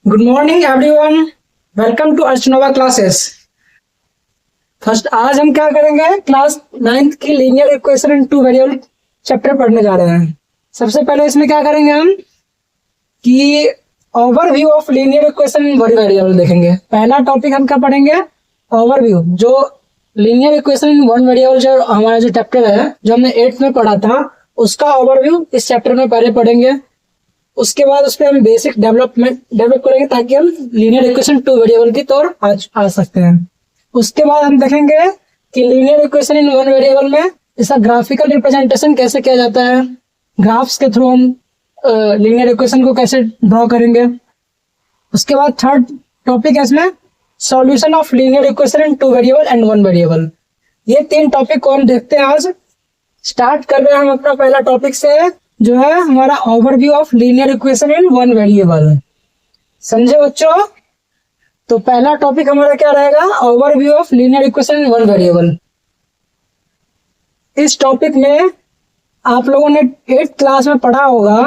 Good morning everyone, welcome to Archanova classes. First आज हम क्या करेंगे, क्लास 9th की linear equation in two variable chapter पढ़ने जा रहे हैं। सबसे पहले इसमें क्या करेंगे हम कि overview of linear equation in one variable देखेंगे। पहला टॉपिक हम क्या पढ़ेंगे, ओवरव्यू। जो linear equation in one variable जो हमारा जो चैप्टर है, जो हमने 8th में पढ़ा था, उसका ओवरव्यू इस चैप्टर में पहले पढ़ेंगे। उसके बाद उस पर हम बेसिक डेवलप करेंगे ताकि हम लीनियर इक्वेशन टू वेरिएबल की तौर आ सकते हैं। उसके बाद हम देखेंगे कि linear equation in one variable में इसका ग्राफिकल रिप्रेजेंटेशन कैसे किया जाता है, ग्राफ्स के थ्रू हम लीनियर इक्वेशन को कैसे ड्रॉ करेंगे। उसके बाद थर्ड टॉपिक है इसमें solution of linear equation in two variable and one variable. ये 3 टॉपिक को हम देखते हैं। आज स्टार्ट कर रहे हैं हम अपना पहला टॉपिक से, जो है हमारा overview of linear equation in one variable. समझे बच्चों? तो पहला टॉपिक हमारा क्या रहेगा, overview of linear equation in one variable. इस टॉपिक में आप लोगों ने 8th क्लास में पढ़ा होगा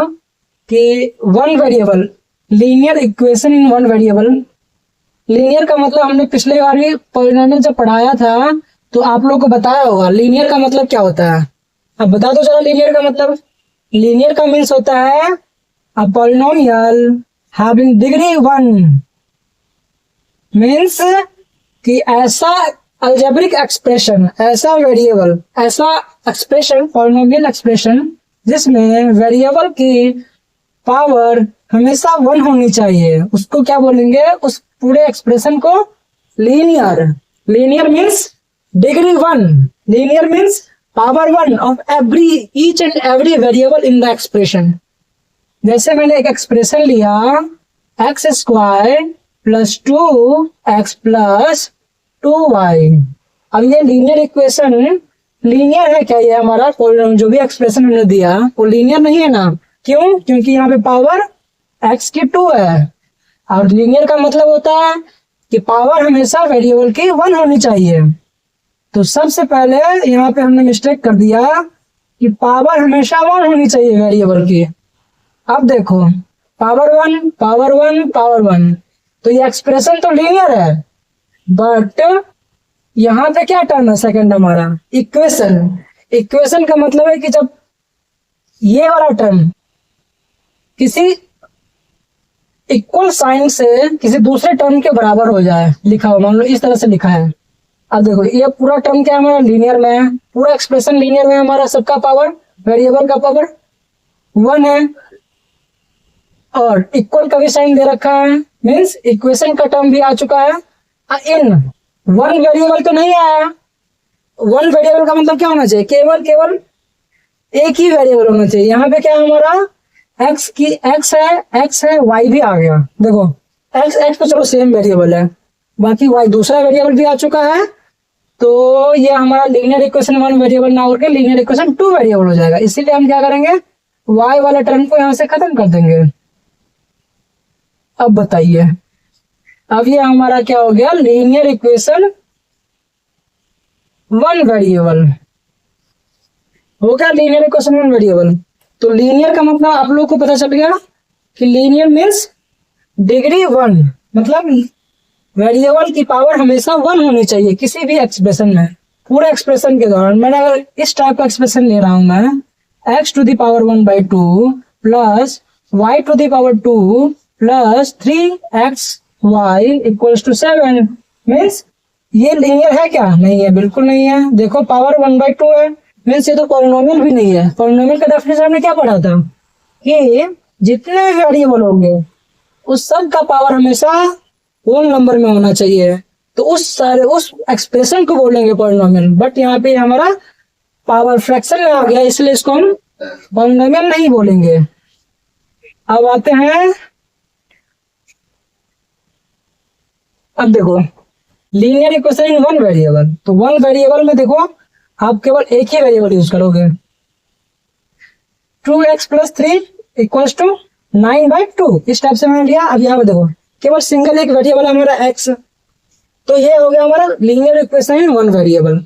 कि one variable, linear equation in one variable. Linear का मतलब हमने पिछले बार भी पॉलिनोमियल जब पढ़ाया था तो आप लोगों को बताया होगा लीनियर का मतलब क्या होता है। अब बता दो जरा लीनियर का मतलब। लीनियर का मीन्स होता है a polynomial having degree 1। Means कि ऐसा अलजेब्रिक एक्सप्रेशन, ऐसा वेरिएबल, ऐसा एक्सप्रेशन, पॉलिनोमियल एक्सप्रेशन जिसमें वेरिएबल की पावर हमेशा 1 होनी चाहिए, उसको क्या बोलेंगे, उस पूरे एक्सप्रेशन को linear. Linear means degree 1। Linear means power 1 of each and every variable in the expression। जैसे मैंने एक एक्सप्रेशन लिया x square plus 2x plus 2y। अब ये लीनियर इक्वेशन लीनियर है क्या? ये हमारा जो भी एक्सप्रेशन हमने दिया वो लीनियर नहीं है ना। क्यों? क्योंकि यहाँ पे पावर x की 2 है। और लीनियर का मतलब होता है कि पावर हमेशा वेरिएबल की 1 होनी चाहिए। तो सबसे पहले यहाँ पे हमने मिस्टेक कर दिया कि पावर हमेशा 1 होनी चाहिए वेरिएबल की। अब देखो पावर 1 पावर 1 पावर 1, तो ये एक्सप्रेशन तो लीनियर है, बट यहाँ पे क्या टर्म है सेकंड हमारा, इक्वेशन। इक्वेशन का मतलब है कि जब ये वाला टर्म किसी इक्वल साइन से किसी दूसरे टर्म के बराबर हो जाए, लिखा हो, मान लो इस तरह से लिखा है। अब देखो ये पूरा टर्म क्या है हमारा, लीनियर में है, पूरा एक्सप्रेशन लीनियर में है हमारा। सबका पावर, वेरिएबल का पावर 1 है और इक्वल का भी साइन दे रखा है, मीन्स इक्वेशन का टर्म भी आ चुका है। इन वन वेरिएबल तो नहीं आया। वन वेरिएबल का मतलब क्या होना चाहिए, केवल एक ही वेरिएबल होना चाहिए। यहाँ पे क्या हमारा x है, y भी आ गया। देखो x तो चलो सेम वेरिएबल है, बाकी y दूसरा वेरिएबल भी आ चुका है। तो ये हमारा लीनियर इक्वेशन 1 वेरिएबल ना होकर लीनियर इक्वेशन 2 वेरिएबल हो जाएगा। इसीलिए हम क्या करेंगे, y वाला टर्म को यहां से खत्म कर देंगे। अब बताइए, अब ये हमारा क्या हो गया, लीनियर इक्वेशन 1 वेरिएबल हो गया, लीनियर इक्वेशन 1 वेरिएबल। तो लीनियर का मतलब आप लोगों को पता चल गया कि लीनियर मीन्स डिग्री 1, मतलब वेरिएबल की पावर हमेशा 1 होनी चाहिए किसी भी एक्सप्रेशन में। पूरे एक्सप्रेशन के दौरान मैंने अगर इस टाइप का एक्सप्रेशन ले रहा हूं मैं, x to the power 1/2 plus y to the power 2 plus 3xy equals to 7, means ये लीनियर है क्या? नहीं है, बिल्कुल नहीं है। देखो पावर 1/2 है, मीन्स ये तो पॉलिनोमियल भी नहीं है। पॉलिनोमियल का डेफिनेशन हमने क्या पढ़ा था कि जितने वेरिएबल होंगे उस सब का पावर हमेशा होल नंबर में होना चाहिए, तो उस एक्सप्रेशन को बोलेंगे पॉलिनोमियल। बट यहाँ पे हमारा पावर फ्रैक्शन में आ गया, इसलिए इसको हम पॉलिनोमियल नहीं बोलेंगे। अब आते हैं, अब देखो लीनियर इक्वेशन इन 1 वेरिएबल। तो 1 वेरिएबल में देखो आप केवल एक ही वेरिएबल यूज करोगे, 2x प्लस 3 इक्वल्स टू 9/2, इस टाइप से मैंने लिया। अब यहाँ पे देखो केवल सिंगल एक वेरिएबल है हमारा x, तो ये हो गया हमारा लीनियर इक्वेशन इन 1 वेरिएबल।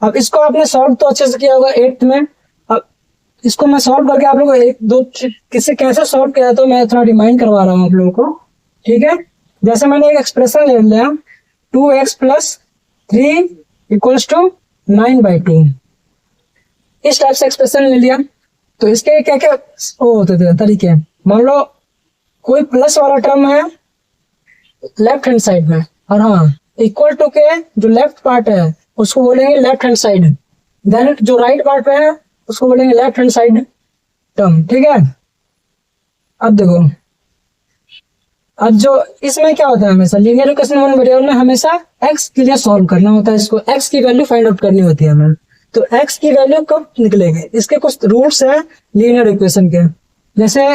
अब इसको आपने सॉल्व तो अच्छे से किया होगा 8th में। अब इसको मैं सॉल्व करके आप लोगों को एक दो किससे कैसे सॉल्व किया तो मैं थोड़ा रिमाइंड करवा रहा हूँ आप लोगों को, ठीक है। जैसे मैंने एक एक्सप्रेशन ले लिया 2x प्लस 3 इक्वल्स टू 9/2, इस टाइप से एक्सप्रेशन ले लिया। तो इसके क्या क्या वो होते थे तरीके हैं, मान लो कोई प्लस वाला टर्म है लेफ्ट हैंड साइड में, और हाँ इक्वल टू के जो लेफ्ट पार्ट है उसको बोलेंगे लेफ्ट हैंड साइड, देन जो राइट पार्ट पे है उसको बोलेंगे लेफ्ट हैंड साइड टर्म, ठीक है। अब देखो, अब जो इसमें क्या होता है, हमेशा लीनियर इक्वेशन वन वेरिएबल में हमेशा x के लिए सॉल्व करना होता है, इसको x की वैल्यू फाइंड आउट करनी होती है हमें। तो x की वैल्यू कब निकलेगी, इसके कुछ रूल्स हैं लीनियर इक्वेशन के। जैसे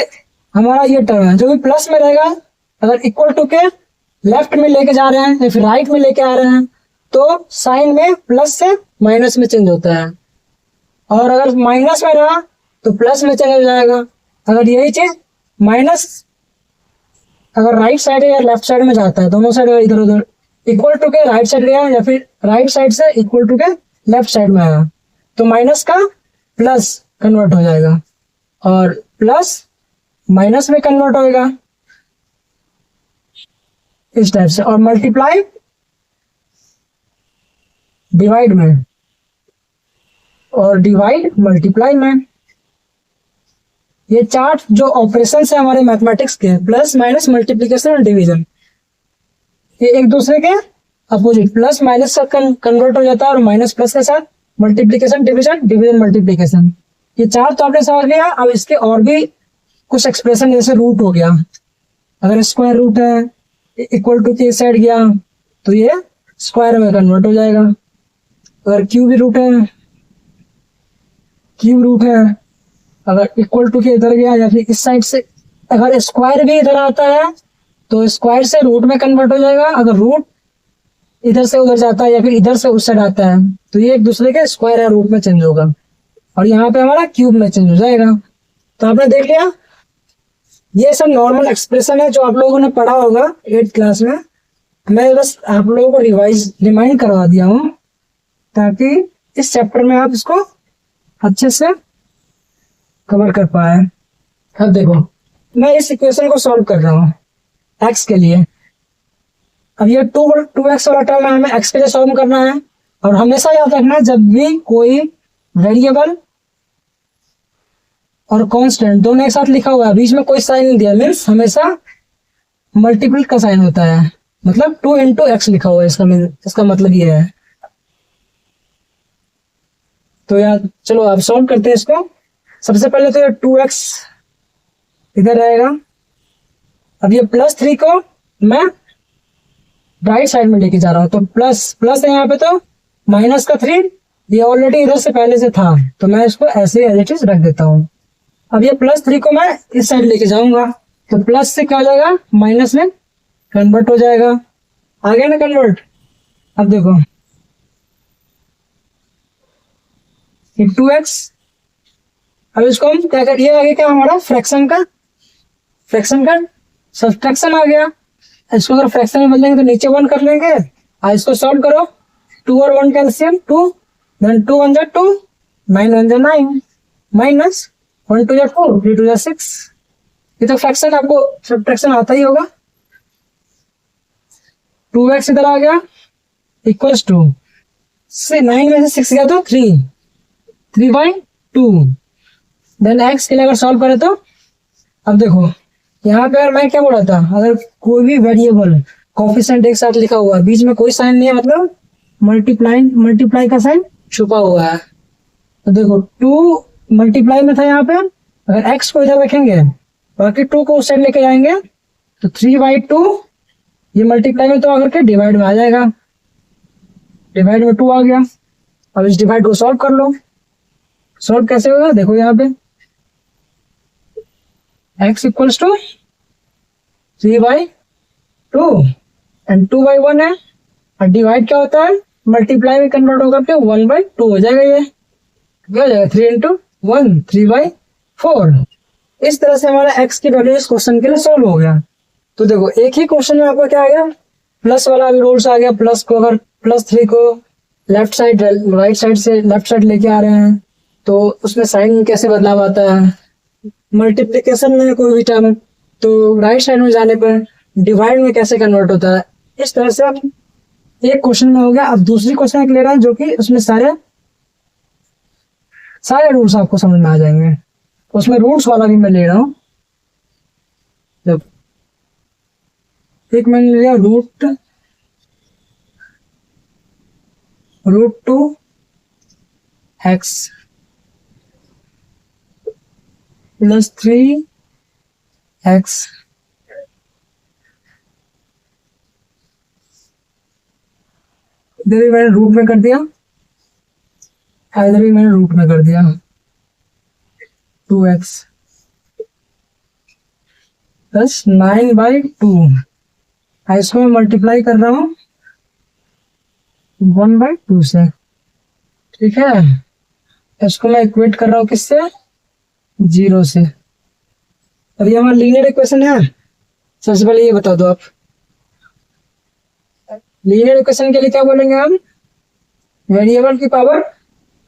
हमारा ये टर्म है जो भी प्लस में रहेगा, अगर इक्वल टू के लेफ्ट में लेके जा रहे हैं या फिर राइट में लेके आ रहे हैं तो साइन में प्लस से माइनस में चेंज होता है, और अगर माइनस में रहा तो प्लस में चेंज हो जाएगा। अगर यही चीज माइनस अगर राइट साइड या लेफ्ट साइड में जाता है, दोनों साइड इधर उधर, इक्वल टू के राइट साइड गया या फिर राइट साइड से इक्वल टू के लेफ्ट साइड में आया तो माइनस का प्लस कन्वर्ट हो जाएगा और प्लस माइनस में कन्वर्ट होएगा इस टाइप से। और मल्टीप्लाई डिवाइड में, और डिवाइड मल्टीप्लाई में, ये चार जो ऑपरेशन है हमारे मैथमेटिक्स के, प्लस माइनस मल्टीप्लिकेशन और डिवीजन, ये एक दूसरे के अपोजिट, प्लस माइनस से कन्वर्ट हो जाता है और माइनस प्लस के साथ मल्टीप्लिकेशन डिवीजन, डिवीजन मल्टीप्लिकेशन, ये चार तो आपने समझ लिया। अब इसके और भी कुछ एक्सप्रेशन, जैसे रूट हो गया, अगर स्क्वायर रूट है इक्वल टू के साइड गया तो ये स्क्वायर में कन्वर्ट हो जाएगा। अगर क्यूब रूट है, क्यूब रूट है, अगर इक्वल टू के इधर गया या फिर इस साइड से अगर स्क्वायर भी इधर आता है तो स्क्वायर से रूट में कन्वर्ट हो जाएगा। अगर रूट इधर से उधर जाता है या फिर इधर से उस साइड आता है तो ये एक दूसरे के स्क्वायर या रूट में चेंज होगा, और यहाँ पे हमारा क्यूब में चेंज हो जाएगा। तो आपने देख लिया, ये सब नॉर्मल एक्सप्रेशन है जो आप लोगों ने पढ़ा होगा 8th क्लास में। मैं बस आप लोगों को रिमाइंड करवा दिया हूँ ताकि इस चैप्टर में आप इसको अच्छे से कवर कर पाए। अब देखो, मैं इस इक्वेशन को सॉल्व कर रहा हूँ x के लिए। अब ये 2x वाला टर्म है, हमें x के लिए सॉल्व करना है। और हमेशा याद रखना, जब भी कोई वेरिएबल और कांस्टेंट दोनों एक साथ लिखा हुआ है, बीच में कोई साइन नहीं दिया, मीन्स हमेशा मल्टीपल का साइन होता है, मतलब 2 into x लिखा हुआ है, इसका मतलब ये है। तो यार चलो आप सॉल्व करते हैं इसको। सबसे पहले तो 2x इधर रहेगा। अब ये +3 को मैं राइट साइड में लेके जा रहा हूँ, तो प्लस है यहाँ पे, तो माइनस का 3 ये ऑलरेडी इधर से पहले से था तो मैं इसको ऐसे एज इट इज रख देता हूँ। अब ये +3 को मैं इस साइड लेके जाऊंगा तो प्लस से क्या हो जाएगा, माइनस में कन्वर्ट हो जाएगा। आ गया ना कन्वर्ट। अब देखो ये 2x, अब इसको हम क्या कर, ये आ गया क्या हमारा फ्रैक्शन का सब्ट्रैक्शन आ गया। इसको अगर फ्रैक्शन में बदलेंगे तो नीचे 1 कर लेंगे। इसको सॉल्व करो, 2 और 1 कैल्सियम 2, देन 2 1 जा 2, 9 1 जा 9, माइनस 1 2 जा 4, 3 2 जा 6। ये तो फ्रैक्शन, आपको सब्ट्रैक्शन आता ही होगा। 2x इधर आ गया इक्वल्स टू 9 में से 6 गया तो 3/2। देन x के लिए अगर सॉल्व करें तो अब देखो यहाँ पे, अगर मैं क्या बोला था, अगर कोई भी वेरिएबल कोएफिशिएंट एक साथ लिखा हुआ है, बीच में कोई साइन नहीं है, मतलब मल्टीप्लाई का साइन छुपा हुआ है। तो देखो 2 मल्टीप्लाई में था यहाँ पे, अगर x को इधर रखेंगे बाकी 2 को उस साइड लेके जाएंगे तो 3/2, ये मल्टीप्लाई में तो आकर के डिवाइड में आ जाएगा, डिवाइड में 2 आ गया। अब इस डिवाइड को सॉल्व कर लो। सॉल्व कैसे होगा, देखो यहाँ पे x इक्वल्स टू 3/2 एंड 2/1 है, और डिवाइड क्या होता है, मल्टीप्लाई में कन्वर्ट होकर के 1/2 हो जाएगा। ये क्या हो जाएगा, 3 into 1 3/4। इस तरह से हमारा x की वैल्यू इस क्वेश्चन के लिए सॉल्व हो गया। तो देखो एक ही क्वेश्चन में आपका क्या आ गया, प्लस वाला भी रूल्स आ गया। प्लस को अगर +3 को लेफ्ट साइड राइट साइड से लेफ्ट साइड लेके आ रहे हैं तो उसमें साइन कैसे बदलाव आता है। मल्टीप्लिकेशन में कोई भी टर्म तो राइट साइड में जाने पर डिवाइड में कैसे कन्वर्ट होता है, इस तरह से हम एक क्वेश्चन में हो गया। अब दूसरी क्वेश्चन एक ले रहे हैं जो कि उसमें सारे रूट्स आपको समझ में आ जाएंगे। उसमें रूट्स वाला भी मैं ले रहा हूँ। जब एक मैंने लिया रूट 2 x प्लस 3x इधर भी मैंने रूट में कर दिया, इधर भी मैंने रूट में कर दिया 2x प्लस 9/2। इसको मैं मल्टीप्लाई कर रहा हूँ 1/2 से, ठीक है। इसको मैं इक्वेट कर रहा हूँ किससे, 0 से। अब ये हमारा लीनियर इक्वेशन है। सबसे पहले ये बता दो आप, लीनियर इक्वेशन के लिए क्या बोलेंगे हम, वेरिएबल की पावर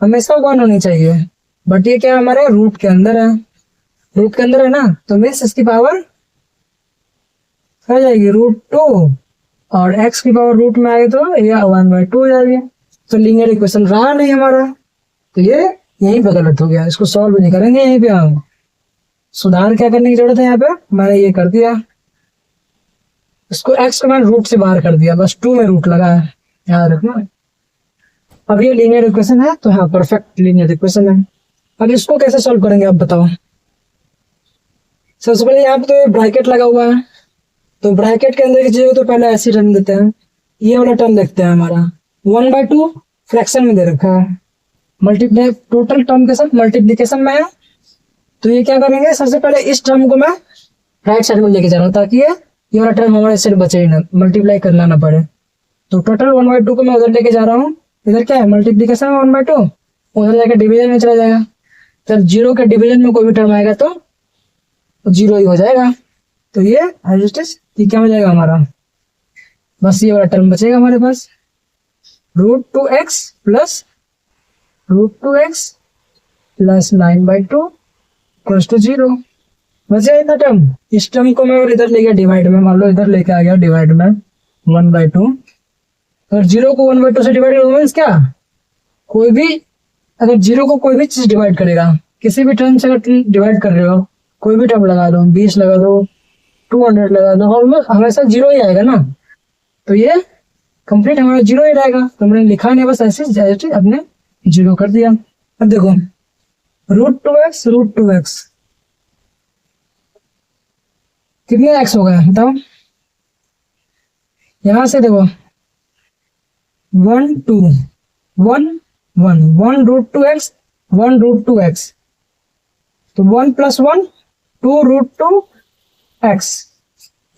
हमेशा 1 होनी चाहिए। बट ये क्या हमारे रूट के अंदर है, रूट के अंदर है ना, तो मीन्स इसकी पावर आ जाएगी √2 और x की पावर रूट में आए तो ये 1/2 हो जाएगी। तो लीनियर इक्वेशन रहा नहीं हमारा, तो ये यहीं पे गलत हो गया। इसको सॉल्व नहीं करेंगे, यहीं पे हम सुधार क्या करने की जरूरत है। यहाँ पे मैंने ये कर दिया, इसको x को मैंने रूट से बाहर कर दिया, बस 2 में रूट लगा है, याद रखना। अब ये लीनियर इक्वेशन है, तो हाँ परफेक्ट लीनियर इक्वेशन है। अब इसको कैसे सॉल्व करेंगे आप बताओ। सबसे पहले यहाँ पे तो ब्रैकेट लगा हुआ है, तो ब्रैकेट के अंदर की चीजों तो पहले ऐसी टर्म देते हैं। ये वाला टर्म देखते हैं हमारा 1/2 फ्रैक्शन में दे रखा है, मल्टीप्लाई टोटल टर्म के साथ मल्टीप्लीकेशन में है। तो ये क्या करेंगे, सबसे पहले इस टर्म को मैं राइट साइड में लेके जा रहा हूँ ताकि ये वाला टर्म हमारे साइड बचे ही ना, मल्टीप्लाई करना ना पड़े। तो टोटल 1/2 को मैं उधर लेके जा रहा हूँ। इधर क्या है मल्टीप्लीकेशन में 1/2, उधर जाकर डिवीजन में चला जाएगा। जब 0 के डिवीजन में कोई भी टर्म आएगा तो 0 ही हो जाएगा। तो ये क्या हो जाएगा हमारा, बस ये वाला टर्म बचेगा हमारे पास, √2x प्लस 9/2 इक्वल्स टू 0 बचा इतना टर्म। इस टर्म को मैं और इधर ले गया डिवाइड में, मान लो इधर लेके आ गया डिवाइड में 1/2, और 0 को 1/2 से डिवाइड करोगे मीन्स क्या, कोई भी अगर 0 को कोई भी चीज डिवाइड करेगा, किसी भी टर्म से अगर डिवाइड कर रहे हो, कोई भी टर्म लगा दो, 20 लगा दो, 200 लगा दो, ऑलमोस्ट हमेशा 0 ही आएगा ना। तो ये कंप्लीट हमारा 0 ही रहेगा। तो मैंने लिखा नहीं, बस ऐसे अपने 0 कर दिया। अब देखो √2x कितने x हो गया बताओ। यहां से देखो 1 2 1 1 1 √2x 1 √2x, तो 1 + 1 2 √2x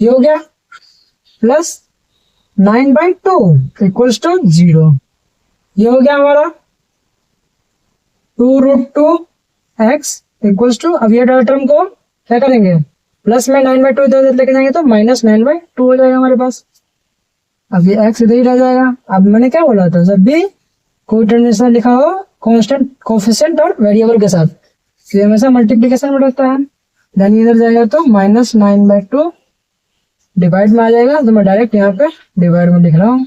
ये हो गया, प्लस 9/2 इक्वल्स टू 0 ये हो गया हमारा 2 √2x इक्वल्स टू। अब ये टर्म को क्या करेंगे, प्लस में 9/2 इधर लेके जाएंगे तो -9/2 हो जाएगा हमारे पास। अब ये x इधर ही रह जाएगा। अब मैंने क्या बोला था, जब भी कोई टर्मिनेशन लिखा हो कांस्टेंट कोफिशिएंट और वेरिएबल के साथ, तो हमेशा मल्टीप्लिकेशन में रहता है। देन इधर जाएगा तो -9/2 डिवाइड में आ जाएगा, तो मैं डायरेक्ट यहाँ पे डिवाइड में लिख रहा हूँ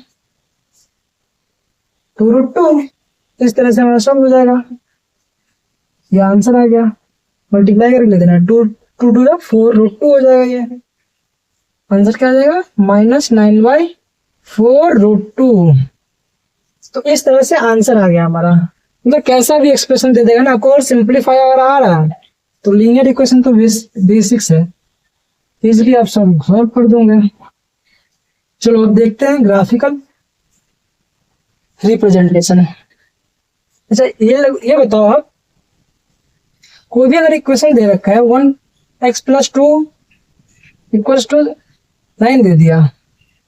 2 √2। इस तरह से हमारा सॉल्व हो जाएगा। ये आंसर आ गया, मल्टीप्लाई करके ले देना, 2 2 2 4 √2 हो जाएगा। ये आंसर क्या आ जाएगा, -9/4 √2। तो इस तरह से आंसर आ गया हमारा। मतलब कैसा भी एक्सप्रेशन दे देगा ना आपको, और सिंप्लीफाई अगर आ रहा है तो लीनियर इक्वेशन तो बेसिक्स है, इजिली आप सॉल्व कर दोगे। चलो अब देखते हैं ग्राफिकल रिप्रेजेंटेशन। अच्छा ये बताओ आप, कोई भी अगर इक्वेशन दे रखा है 1x + 2 इक्वल्स टू 9 दे दिया।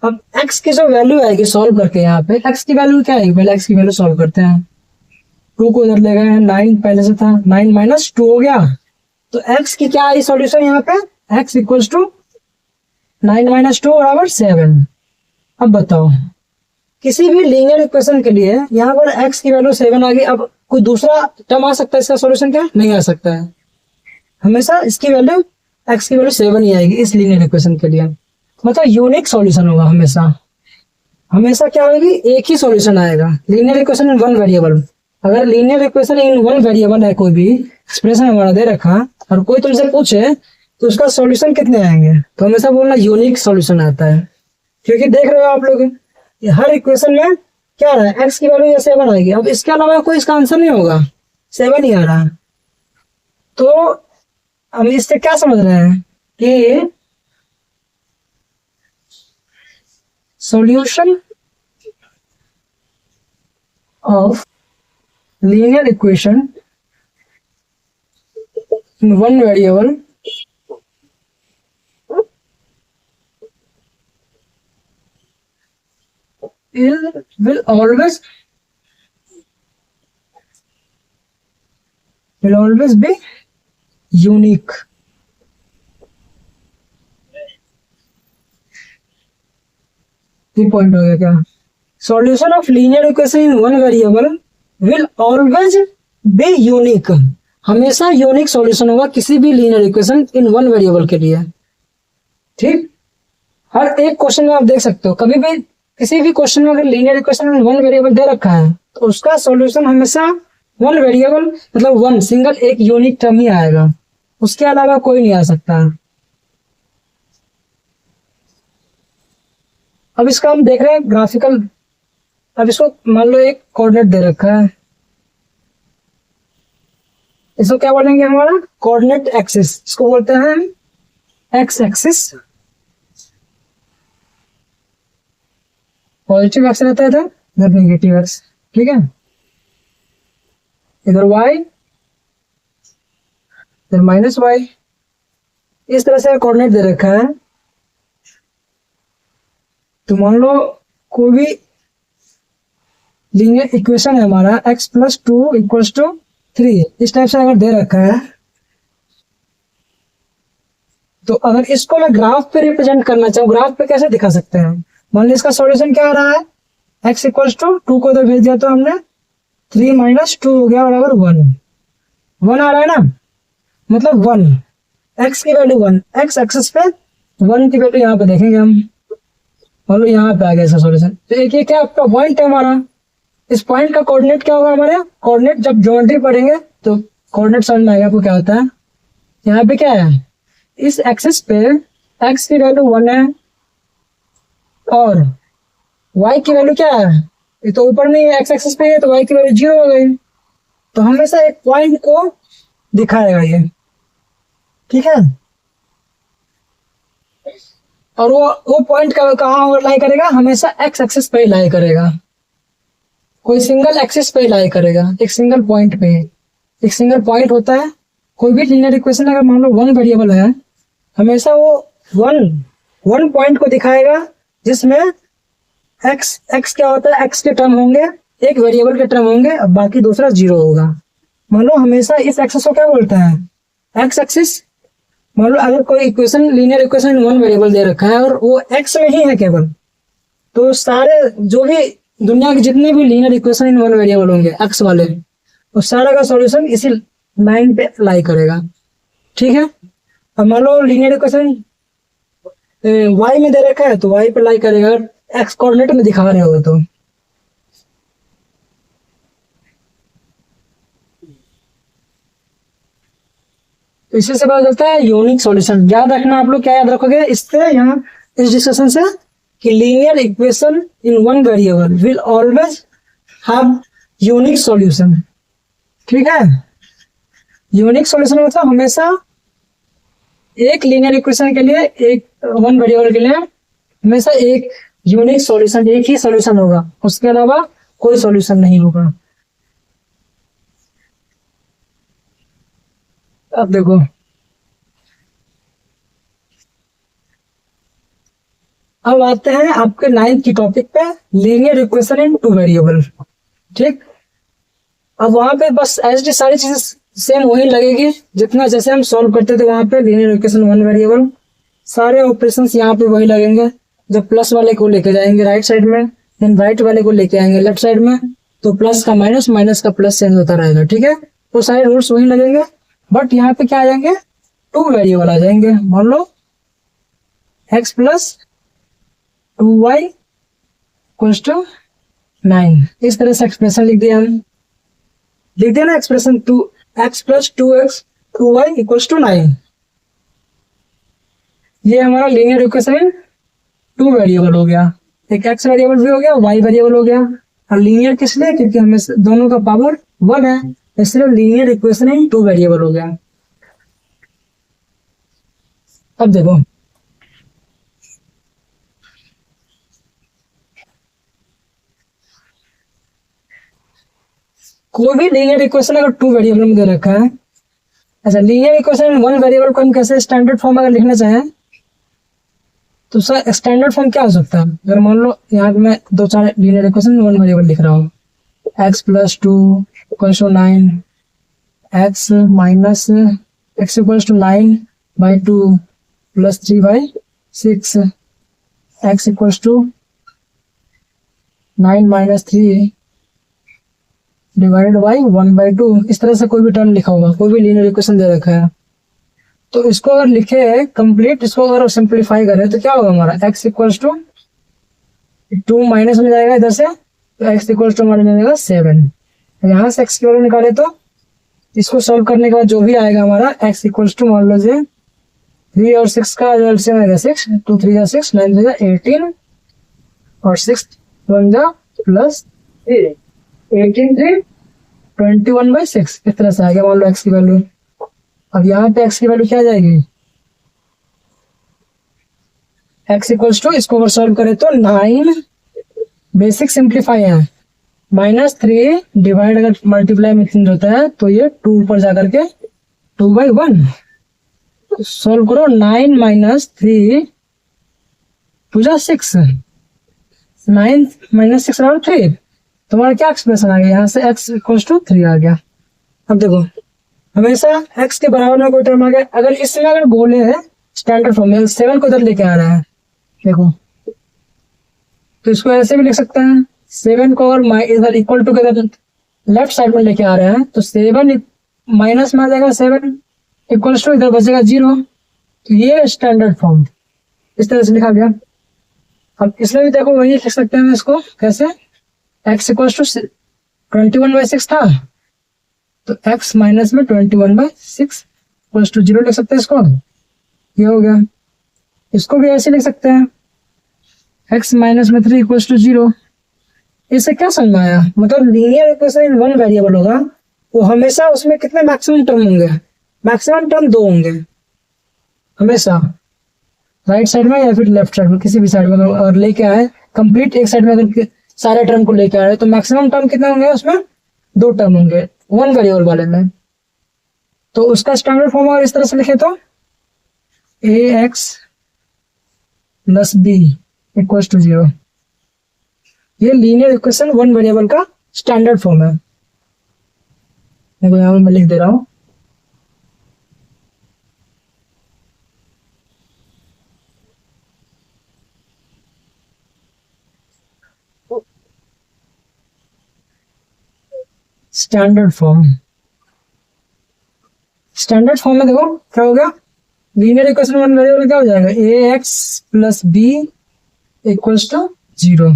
अब x की जो वैल्यू आएगी सॉल्व करके, यहाँ पे x की वैल्यू क्या आएगी, पहले x की वैल्यू सॉल्व करते हैं। 2 को इधर ले गए हैं, 9 पहले से था, 9 - 2 हो गया। तो x की क्या आई सॉल्यूशन यहाँ पे, x इक्वल्स टू 9 - 2 बराबर 7। अब बताओ किसी भी लीनियर इक्वेशन के लिए यहाँ पर x की वैल्यू 7 आ गई। अब कोई दूसरा टर्म आ सकता है इसका सॉल्यूशन? क्या नहीं आ सकता है। हमेशा इसकी वैल्यू x की वैल्यू 7 ही आएगी इस लीनियर इक्वेशन के लिए। मतलब यूनिक सॉल्यूशन होगा हमेशा। हमेशा क्या होगी, एक ही सॉल्यूशन आएगा। Linear equation in one variable, अगर linear equation in one variable है, कोई भी एक्सप्रेशन हमारा दे रखा और कोई तुमसे पूछे तो उसका सॉल्यूशन कितने आएंगे, तो हमेशा बोलना यूनिक सॉल्यूशन आता है। क्योंकि देख रहे हो आप लोग हर इक्वेशन में क्या आ रहा है, एक्स की वैल्यू 7 आएगी। अब इसके अलावा कोई इसका आंसर नहीं होगा, 7 ही आ रहा है। तो हम इससे क्या समझ रहे हैं कि solution of linear equation in one variable will always be unique। ये पॉइंट हो गया क्या? Solution of linear equation in one variable will always be unique. हमेशा यूनिक सॉल्यूशन होगा किसी भी linear equation in one variable के लिए। ठीक, हर एक क्वेश्चन में आप देख सकते हो, कभी भी किसी भी क्वेश्चन में अगर लीनियर इक्वेशन में वन वेरिएबल दे रखा है तो उसका सॉल्यूशन हमेशा वन वेरिएबल मतलब वन सिंगल एक यूनिक टर्म ही आएगा, उसके अलावा कोई नहीं आ सकता। अब इसका हम देख रहे हैं ग्राफिकल। अब इसको मान लो एक कोऑर्डिनेट दे रखा है, इसको क्या बोलेंगे हमारा कोऑर्डिनेट एक्सिस, इसको बोलते हैं एक्स एक्सिस। पॉजिटिव एक्स रहता है इधर, इधर नेगेटिव एक्स। ठीक है, इधर वाई, इधर माइनस वाई, इस तरह से कोऑर्डिनेट दे रखा है। तो मान लो कोई भी लीनियर इक्वेशन है हमारा x + 2 = 3, इस टाइप से अगर दे रखा है तो अगर इसको मैं ग्राफ पे रिप्रेजेंट करना चाहूँ, ग्राफ पे कैसे दिखा सकते हैं? मान लो इसका सॉल्यूशन क्या आ रहा है, x = 2 को इधर भेज दिया तो हमने 3 - 2 हो गया बराबर 1। 1 आ रहा है ना, मतलब 1, x की वैल्यू 1, x एक्सिस पे 1 की वैल्यू यहाँ पे देखेंगे हम। मान लो यहाँ पे आ गया इसका सॉल्यूशन। तो एक ये क्या आपका पॉइंट है हमारा, इस पॉइंट का कोऑर्डिनेट क्या होगा हमारे? कोऑर्डिनेट जब ज्योमेट्री पढ़ेंगे तो कोऑर्डिनेट समझ में आएगा आपको क्या होता है। यहाँ पे क्या है, इस एक्सिस पे x की वैल्यू 1 है और y की वैल्यू क्या है, ये तो ऊपर नहीं है, x एक्सिस पे है तो y की वैल्यू 0 हो गई। तो हमेशा एक पॉइंट को दिखाएगा ये। ठीक है, और वो पॉइंट कहाँ लाई करेगा, हमेशा x एक्सिस पे ही लाई करेगा, कोई सिंगल एक्सिस पे ही लाई करेगा, एक सिंगल पॉइंट पे। एक सिंगल पॉइंट होता है कोई भी लीनियर इक्वेशन, अगर मान लो वन वेरिएबल है, हमेशा वो वन पॉइंट को दिखाएगा जिसमें x क्या होता है, x के टर्म होंगे, एक वेरिएबल के टर्म होंगे, अब बाकी दूसरा 0 होगा। मान लो हमेशा इस एक्सिस को क्या बोलते हैं, x एक्सिस। मान लो अगर कोई equation linear equation one variable दे रखा है और वो x में ही है केवल, तो सारे जो भी दुनिया के जितने भी linear equation in one variable होंगे x वाले, वो सारा का सॉल्यूशन इसी लाइन पे लाई करेगा। ठीक है, अब मान लो लीनियर इक्वेशन y में दे रखा है तो y पे लाई करेगा, x कोऑर्डिनेट में दिखा रहे हो तो। इसी से पता चलता है यूनिक सॉल्यूशन। याद रखना आप लोग, क्या याद रखोगे इससे यहाँ इस डिस्कशन से, कि linear equation in one variable will always have unique solution. ठीक है, यूनिक सॉल्यूशन मतलब हमेशा एक लीनियर इक्वेशन के लिए, एक वन वेरिएबल के लिए हमेशा एक यूनिक सॉल्यूशन, एक ही सॉल्यूशन होगा, उसके अलावा कोई सॉल्यूशन नहीं होगा। अब देखो, अब आते हैं आपके 9th की टॉपिक पे, linear equation in two variable. ठीक, अब वहां पे बस ऐसी सारी चीजें सेम वही लगेगी जितना जैसे हम सॉल्व करते थे वहां पे लीनियर इक्वेशन वन वेरिएबल। सारे ऑपरेशंस यहाँ पे वही लगेंगे। जब प्लस वाले को लेके जाएंगे राइट साइड में, देन राइट वाले को लेके आएंगे लेफ्ट साइड में, तो प्लस का माइनस, माइनस का प्लस चेंज होता रहेगा, ठीक है। तो सारे रूल्स वही लगेंगे, बट यहाँ पे क्या आ जाएंगे, टू वेरिएबल आ जाएंगे। मान लो x plus 2y equals to 9, इस तरह से एक्सप्रेशन लिख दिया हम, लिख दिया ना expression, 2x plus 2y equals to 9। ये हमारा लीनियर इक्वेशन टू वेरिएबल हो गया, एक x वेरिएबल भी हो गया, y वेरिएबल हो गया। और लीनियर किस लिए, क्योंकि हमें दोनों का पावर 1 है, इसलिए linear equation in two variable हो गया। अब देखो, कोई भी लीनियर इक्वेशन अगर टू वेरिएबल में दे रखा है, अच्छा linear equation in one variable को हम कैसे स्टैंडर्ड फॉर्म अगर लिखना चाहें तो सर स्टैंडर्ड फॉर्म क्या हो सकता है। अगर मान लो यहाँ पे मैं दो चार लीनियर इक्वेशन वन वेरिएबल लिख रहा हूँ, x plus 2 equals to 9, x minus x equals to 9 by 2 plus 3 by 6, x equals to 9 minus 3 divided by 1/2, इस तरह से कोई भी टर्म लिखा होगा, कोई भी लीनियर इक्वेशन दे रखा है। तो इसको अगर लिखे कंप्लीट, इसको अगर सिंप्लीफाई करें तो क्या होगा हमारा, x इक्वल्स टू 2 माइनस में जाएगा इधर से, तो x इक्वल्स टू हमारे में जाएगा 7। यहाँ से x की वैल्यू निकाले तो इसको सॉल्व करने के बाद जो भी आएगा हमारा x इक्वल्स टू, मान लीजिए 3 और 6 का एलसीएम आएगा 6, 2 3 जा 6, 9 जा 18 और 6 1 जा प्लस 18 3 21/6, इस तरह से आ गया मान लो x की वैल्यू। अब यहाँ पे x की वैल्यू क्या आ जाएगी, x इक्वल्स टू, इसको अगर सॉल्व करें तो 9, बेसिक सिंप्लीफाई है, -3 डिवाइड अगर मल्टीप्लाई में चेंज होता है तो ये 2 ऊपर जाकर के 2/1, सॉल्व करो 9 माइनस 3 2 जा 6, 9 माइनस 6 अराउंड 3, तुम्हारा क्या एक्सप्रेशन आ गया, यहाँ से x इक्वल्स टू 3 आ गया। अब देखो हमेशा x के बराबर में कोई टर्म आ गया, अगर इसमें अगर बोले है स्टैंडर्ड फॉर्म में 7 को इधर लेके आ रहा है, देखो तो इसको ऐसे भी लिख सकते हैं, 7 को अगर इधर इक्वल टू के इधर लेफ्ट साइड में लेके आ रहे हैं तो 7 माइनस में आ जाएगा, 7 इक्वल्स टू इधर बचेगा 0, तो ये स्टैंडर्ड फॉर्म इस तरह से लिखा गया। अब इसमें भी देखो वही लिख सकते हैं इसको, कैसे, x इक्वल्स टू 21/6 था, तो x माइनस में 21/6 इक्वल्स टू 0 लिख सकते हैं इसको, ये हो गया। इसको भी ऐसे लिख सकते हैं, x माइनस में 3 इक्वल्स टू 0। इससे क्या समझ में आया, मतलब linear equation in one variable होगा, वो हमेशा उसमें कितने मैक्सिमम टर्म होंगे, मैक्सिमम टर्म 2 होंगे हमेशा, राइट साइड में या फिर लेफ्ट साइड में, किसी भी साइड में अगर लेके आए कंप्लीट, एक साइड में अगर सारे टर्म को लेके आ रहे तो मैक्सिमम टर्म कितने होंगे उसमें, 2 टर्म होंगे वन वेरिएबल वाले में। तो उसका स्टैंडर्ड फॉर्म अगर इस तरह से लिखे तो ax plus b equals to 0, ये लीनियर इक्वेशन वन वेरिएबल का स्टैंडर्ड फॉर्म है। देखो यहाँ मैं लिख दे रहा हूँ, स्टैंडर्ड फॉर्म, स्टैंडर्ड फॉर्म में देखो क्या हो गया, लीनियर इक्वेशन वन वेरिएबल क्या हो जाएगा, ax plus b equals to 0।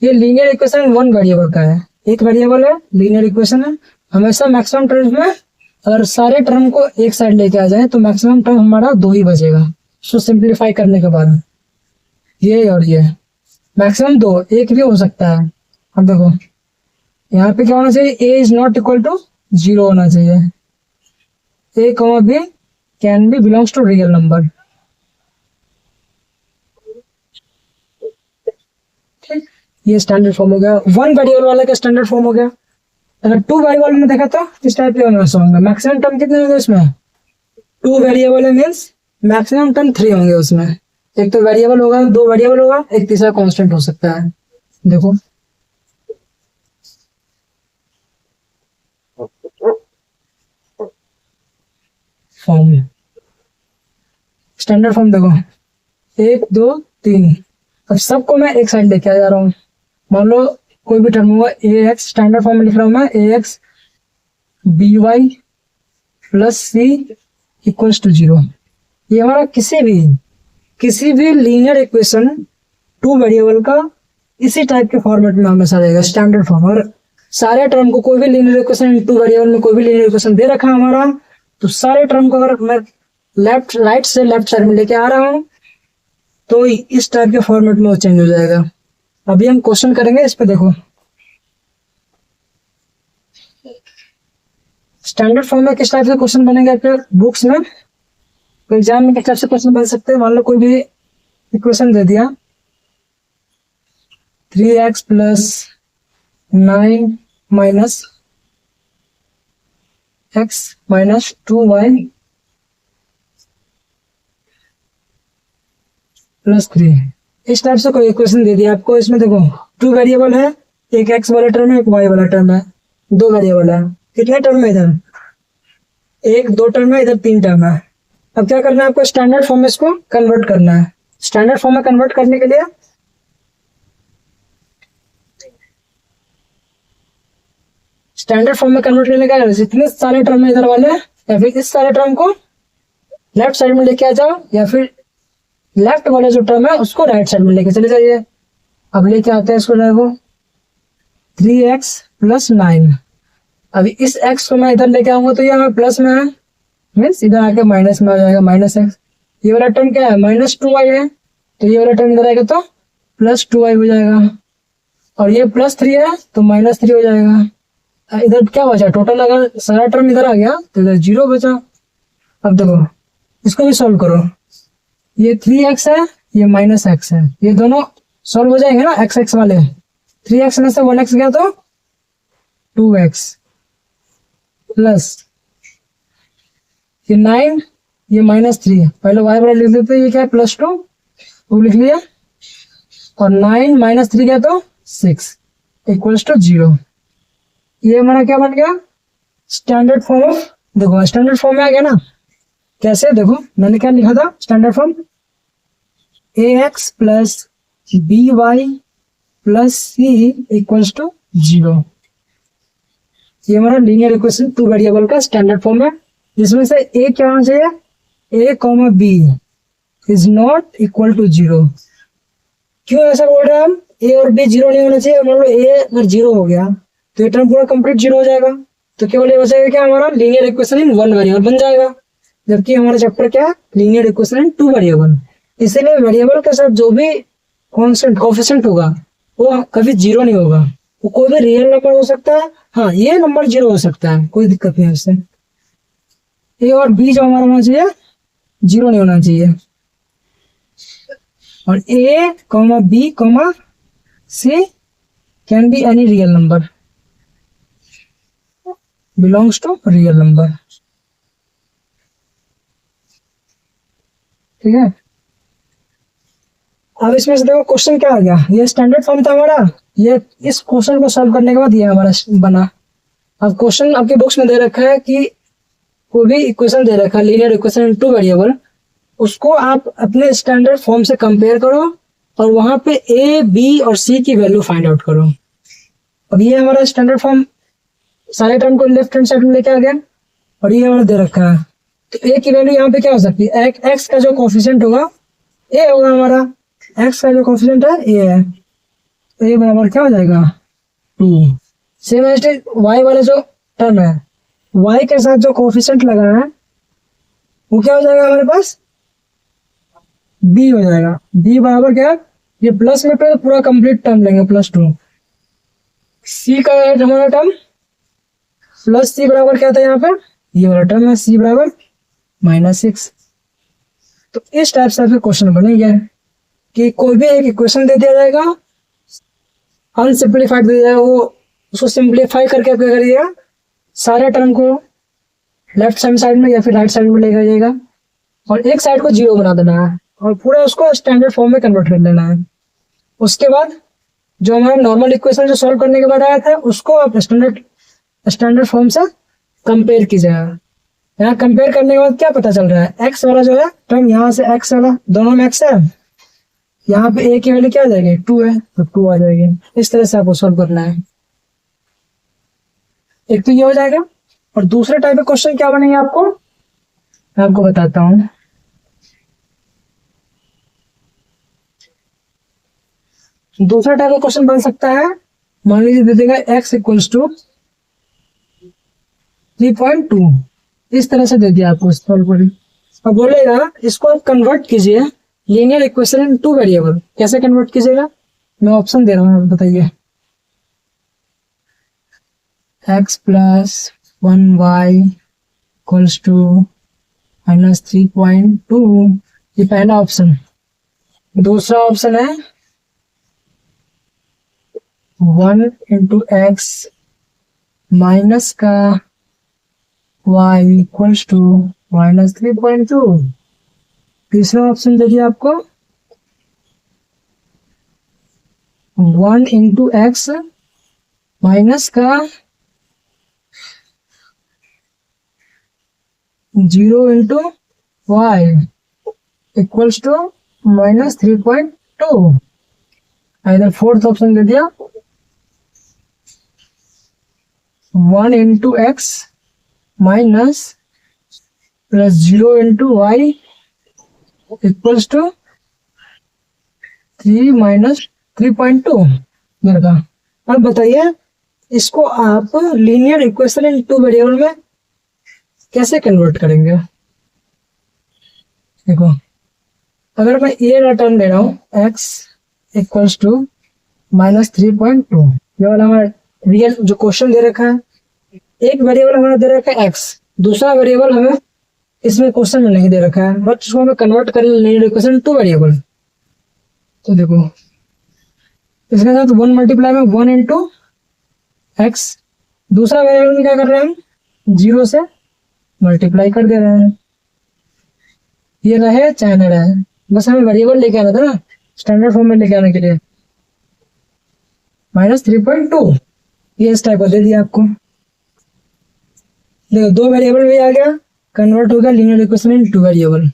ये लीनियर इक्वेशन वन वेरिएबल का है, एक वेरिएबल है, लीनियर इक्वेशन है, हमेशा मैक्सिमम टर्म में अगर सारे टर्म को एक साइड लेके आ जाए तो मैक्सिमम टर्म हमारा 2 ही बचेगा, उसको सिंप्लीफाई करने के बाद, ये और ये मैक्सिमम 2, एक भी हो सकता है। अब देखो यहाँ पे क्या होना चाहिए, a is not equal to 0 होना चाहिए, a comma b can be belongs to real number, ठीक, ये स्टैंडर्ड फॉर्म हो गया, वन वेरिएबल वाला का स्टैंडर्ड फॉर्म हो गया। अगर टू वेरिएबल में देखा तो इस टाइप के होंगे, मैक्सिमम टर्म कितने होंगे इसमें, 2 वेरिएबल है मीन्स मैक्सिमम टर्म 3 होंगे उसमें, एक तो वेरिएबल होगा, 2 वेरिएबल होगा, एक तीसरा कांस्टेंट हो सकता है। देखो फॉर्म, स्टैंडर्ड फॉर्म देखो 1 2 3, अब सबको मैं एक साइड लेके आ जा रहा हूँ, मान लो कोई भी टर्म होगा ए एक्स, स्टैंडर्ड फॉर्म में लिख रहा हूँ मैं, a x b y plus c equals to 0। ये हमारा किसी भी लीनियर इक्वेशन टू वेरिएबल का इसी टाइप के फॉर्मेट में हमेशा रहेगा, स्टैंडर्ड फॉर्म। और सारे टर्म को, कोई भी लीनियर इक्वेशन टू वेरिएबल में कोई भी लीनियर इक्वेशन दे रखा है हमारा, तो सारे टर्म को अगर मैं राइट से लेफ्ट साइड में लेके आ रहा हूँ तो इस टाइप के फॉर्मेट में वो चेंज हो जाएगा। अभी हम क्वेश्चन करेंगे इस पे, देखो स्टैंडर्ड फॉर्म में किस टाइप से क्वेश्चन बनेंगे आपके बुक्स में, तो एग्जाम में किस टाइप से क्वेश्चन बन सकते हैं। मान लो कोई भी इक्वेशन दे दिया 3x plus 9 minus x minus 2y plus 3, इस टाइप से कोई इक्वेशन दे दिया आपको। इसमें देखो टू वेरिएबल है, एक x वाला टर्म है, एक y वाला टर्म है, दो वेरिएबल है। कितने टर्म है इधर, एक दो टर्म है, इधर तीन टर्म है। अब क्या करना है आपको, स्टैंडर्ड फॉर्म में इसको कन्वर्ट करना है। स्टैंडर्ड फॉर्म में कन्वर्ट करने के लिए स्टैंडर्ड फॉर्म में कन्वर्ट करने का जितने सारे टर्म है इधर वाले, या फिर इस सारे टर्म को लेफ्ट साइड में लेके आ जाओ, या फिर लेफ्ट वाले जो टर्म है उसको राइट साइड में लेके चले जाइए। अब लेके आते हैं इसको, देखो 3x प्लस 9। अभी इस x को मैं इधर लेके आऊंगा तो ये प्लस में है, मीन्स इधर आके माइनस में आ जाएगा, माइनस x। ये वाला टर्म क्या है, माइनस 2y है, तो ये वाला टर्म इधर आएगा तो प्लस 2y हो जाएगा। और ये प्लस 3 है तो माइनस 3 हो जाएगा। इधर क्या बचा, टोटल अगर सारा टर्म इधर आ गया तो इधर 0 बचा। अब देखो इसको भी सॉल्व करो, ये 3x है, ये माइनस x है, ये दोनों सॉल्व हो जाएंगे ना, x वाले। 3x में से 1x गया तो 2x प्लस ये 9, ये माइनस 3, पहले y वाला लिख देते, ये क्या है प्लस 2, वो लिख लिया। और 9 माइनस 3 क्या तो 6 इक्वल्स टू 0। ये हमारा क्या बन गया, स्टैंडर्ड फॉर्म। देखो स्टैंडर्ड फॉर्म में आ गया ना, कैसे, देखो मैंने क्या लिखा था standard form, ax plus by plus c equals to 0। ये हमारा लीनियर इक्वेशन टू वेरिएबल का स्टैंडर्ड फॉर्म है, जिसमें से a क्या होना चाहिए, a comma b is not equal to 0। क्यों ऐसा बोल रहे हैं हम, a और b 0 नहीं होना चाहिए। मान लो a अगर 0 हो गया तो ये टर्म पूरा कंप्लीट 0 हो जाएगा, तो केवल ये बचेगा क्या, हमारा linear equation in one variable बन जाएगा। जबकि हमारा चैप्टर क्या है, linear equation in two variable. इसीलिए वेरिएबल के साथ जो भी कॉन्स्टेंट कोएफिशिएंट होगा वो कभी 0 नहीं होगा। वो कोई भी रियल नंबर हो सकता है, हाँ ये नंबर 0 हो सकता है, कोई दिक्कत नहीं है उससे। ए और बी जो हमारा होना चाहिए 0 नहीं होना चाहिए। और a comma b comma c can be any real number, belongs to real number. ठीक है, अब इसमें से देखो क्वेश्चन क्या आ गया, ये स्टैंडर्ड फॉर्म था हमारा, ये इस क्वेश्चन को सॉल्व करने के बाद ये हमारा बना। अब क्वेश्चन आपके बुक्स में दे रखा है कि कोई भी इक्वेशन दे रखा है लीनियर इक्वेशन टू वेरिएबल, उसको आप अपने स्टैंडर्ड फॉर्म से कंपेयर करो और वहां पे ए बी और सी की वैल्यू फाइंड आउट करो। अब ये हमारा स्टैंडर्ड फॉर्म सारे टर्म को लेफ्ट हैंड साइड में लेके आ गया, और ये हमारा दे रखा है, तो ए की वैल्यू यहाँ पे क्या हो सकती है, एक्स का जो कोफिशिएंट होगा ए होगा, हमारा एक्स का जो कोफिशिएंट है ए है, तो ए बराबर क्या हो जाएगा 2। सेम एज वाई वाला जो टर्म है, वाई के साथ जो कोफिशिएंट लगा है वो क्या हो जाएगा हमारे पास, बी हो जाएगा। बी बराबर क्या है, ये प्लस में पे पूरा कंप्लीट टर्म लेंगे प्लस 2। सी का हमारा टर्म प्लस सी बराबर क्या था यहाँ पे, ये वाला टर्म है सी बराबर -6। तो इस टाइप से क्वेश्चन बनेंगे कि कोई भी एक इक्वेशन दे दिया जाएगा, अनसिंप्लीफाइड दे दिया जाएगा, वो उसको सिंप्लीफाई करके क्या करिएगा, सारे टर्म को लेफ्ट साइड में या फिर राइट साइड में लेकर जाएगा और एक साइड को 0 बना देना है और पूरा उसको स्टैंडर्ड फॉर्म में कन्वर्ट कर लेना है। उसके बाद जो हमारा नॉर्मल इक्वेशन जो सॉल्व करने के बाद आया था उसको आप स्टैंडर्ड फॉर्म से कंपेयर कीजिएगा। यहाँ कंपेयर करने के बाद क्या पता चल रहा है, एक्स वाला जो है टर्म यहाँ से एक्स वाला दोनों में एक्स है, यहाँ पे ए की वैल्यू क्या आ जाएगी, 2 है तो 2 आ जाएगी। इस तरह से आपको सॉल्व करना है। एक तो ये हो जाएगा, और दूसरे टाइप के क्वेश्चन क्या बनेंगे आपको, मैं आपको बताता हूँ। दूसरा टाइप का क्वेश्चन बन सकता है, मान लीजिए दे देगा x इक्वल्स टू 3.2, इस तरह से दे दिया आपको सॉल्व करिए। अब बोलेगा इसको आप कन्वर्ट कीजिए linear equation in two variable. कैसे कन्वर्ट कीजिएगा, मैं ऑप्शन दे रहा हूँ, आप बताइए। x plus 1y equals to minus 3.2, ये पहला ऑप्शन। दूसरा ऑप्शन है 1 इंटू एक्स माइनस का y इक्वल्स टू माइनस 3.2। तीसरा ऑप्शन देखिए आपको 1 इंटू एक्स माइनस का 0 into y equals to minus 3.2। इधर फोर्थ ऑप्शन दे दिया 1 into x minus plus 0 into y equals to 3 minus 3.2 मेरे का। अब बताइए इसको आप linear equation in two variable में कैसे कन्वर्ट करेंगे। देखो अगर मैं ये रिटर्न दे रहा हूँ x इक्वल्स टू माइनस 3.2, ये वाला हमारा रियल जो क्वेश्चन दे रखा है, एक वेरिएबल हमारा दे रखा है x, दूसरा वेरिएबल हमें इसमें क्वेश्चन में नहीं दे रखा है, बट इसको हमें कन्वर्ट कर लीनियर इक्वेशन टू वेरिएबल। तो देखो इसके साथ 1 मल्टीप्लाई में 1 इंटू एक्स, दूसरा वेरिएबल में क्या कर रहे हैं हम 0 से मल्टीप्लाई कर दे रहे हैं, ये रहे चाहे न रहे, बस हमें वेरिएबल लेके आना था ना स्टैंडर्ड फॉर्म में लेके आने के लिए। माइनस 3.2 ये इस टाइप का दे दिया आपको। देखो दो वेरिएबल भी आ गया, कन्वर्ट हो गया linear equation in two variable.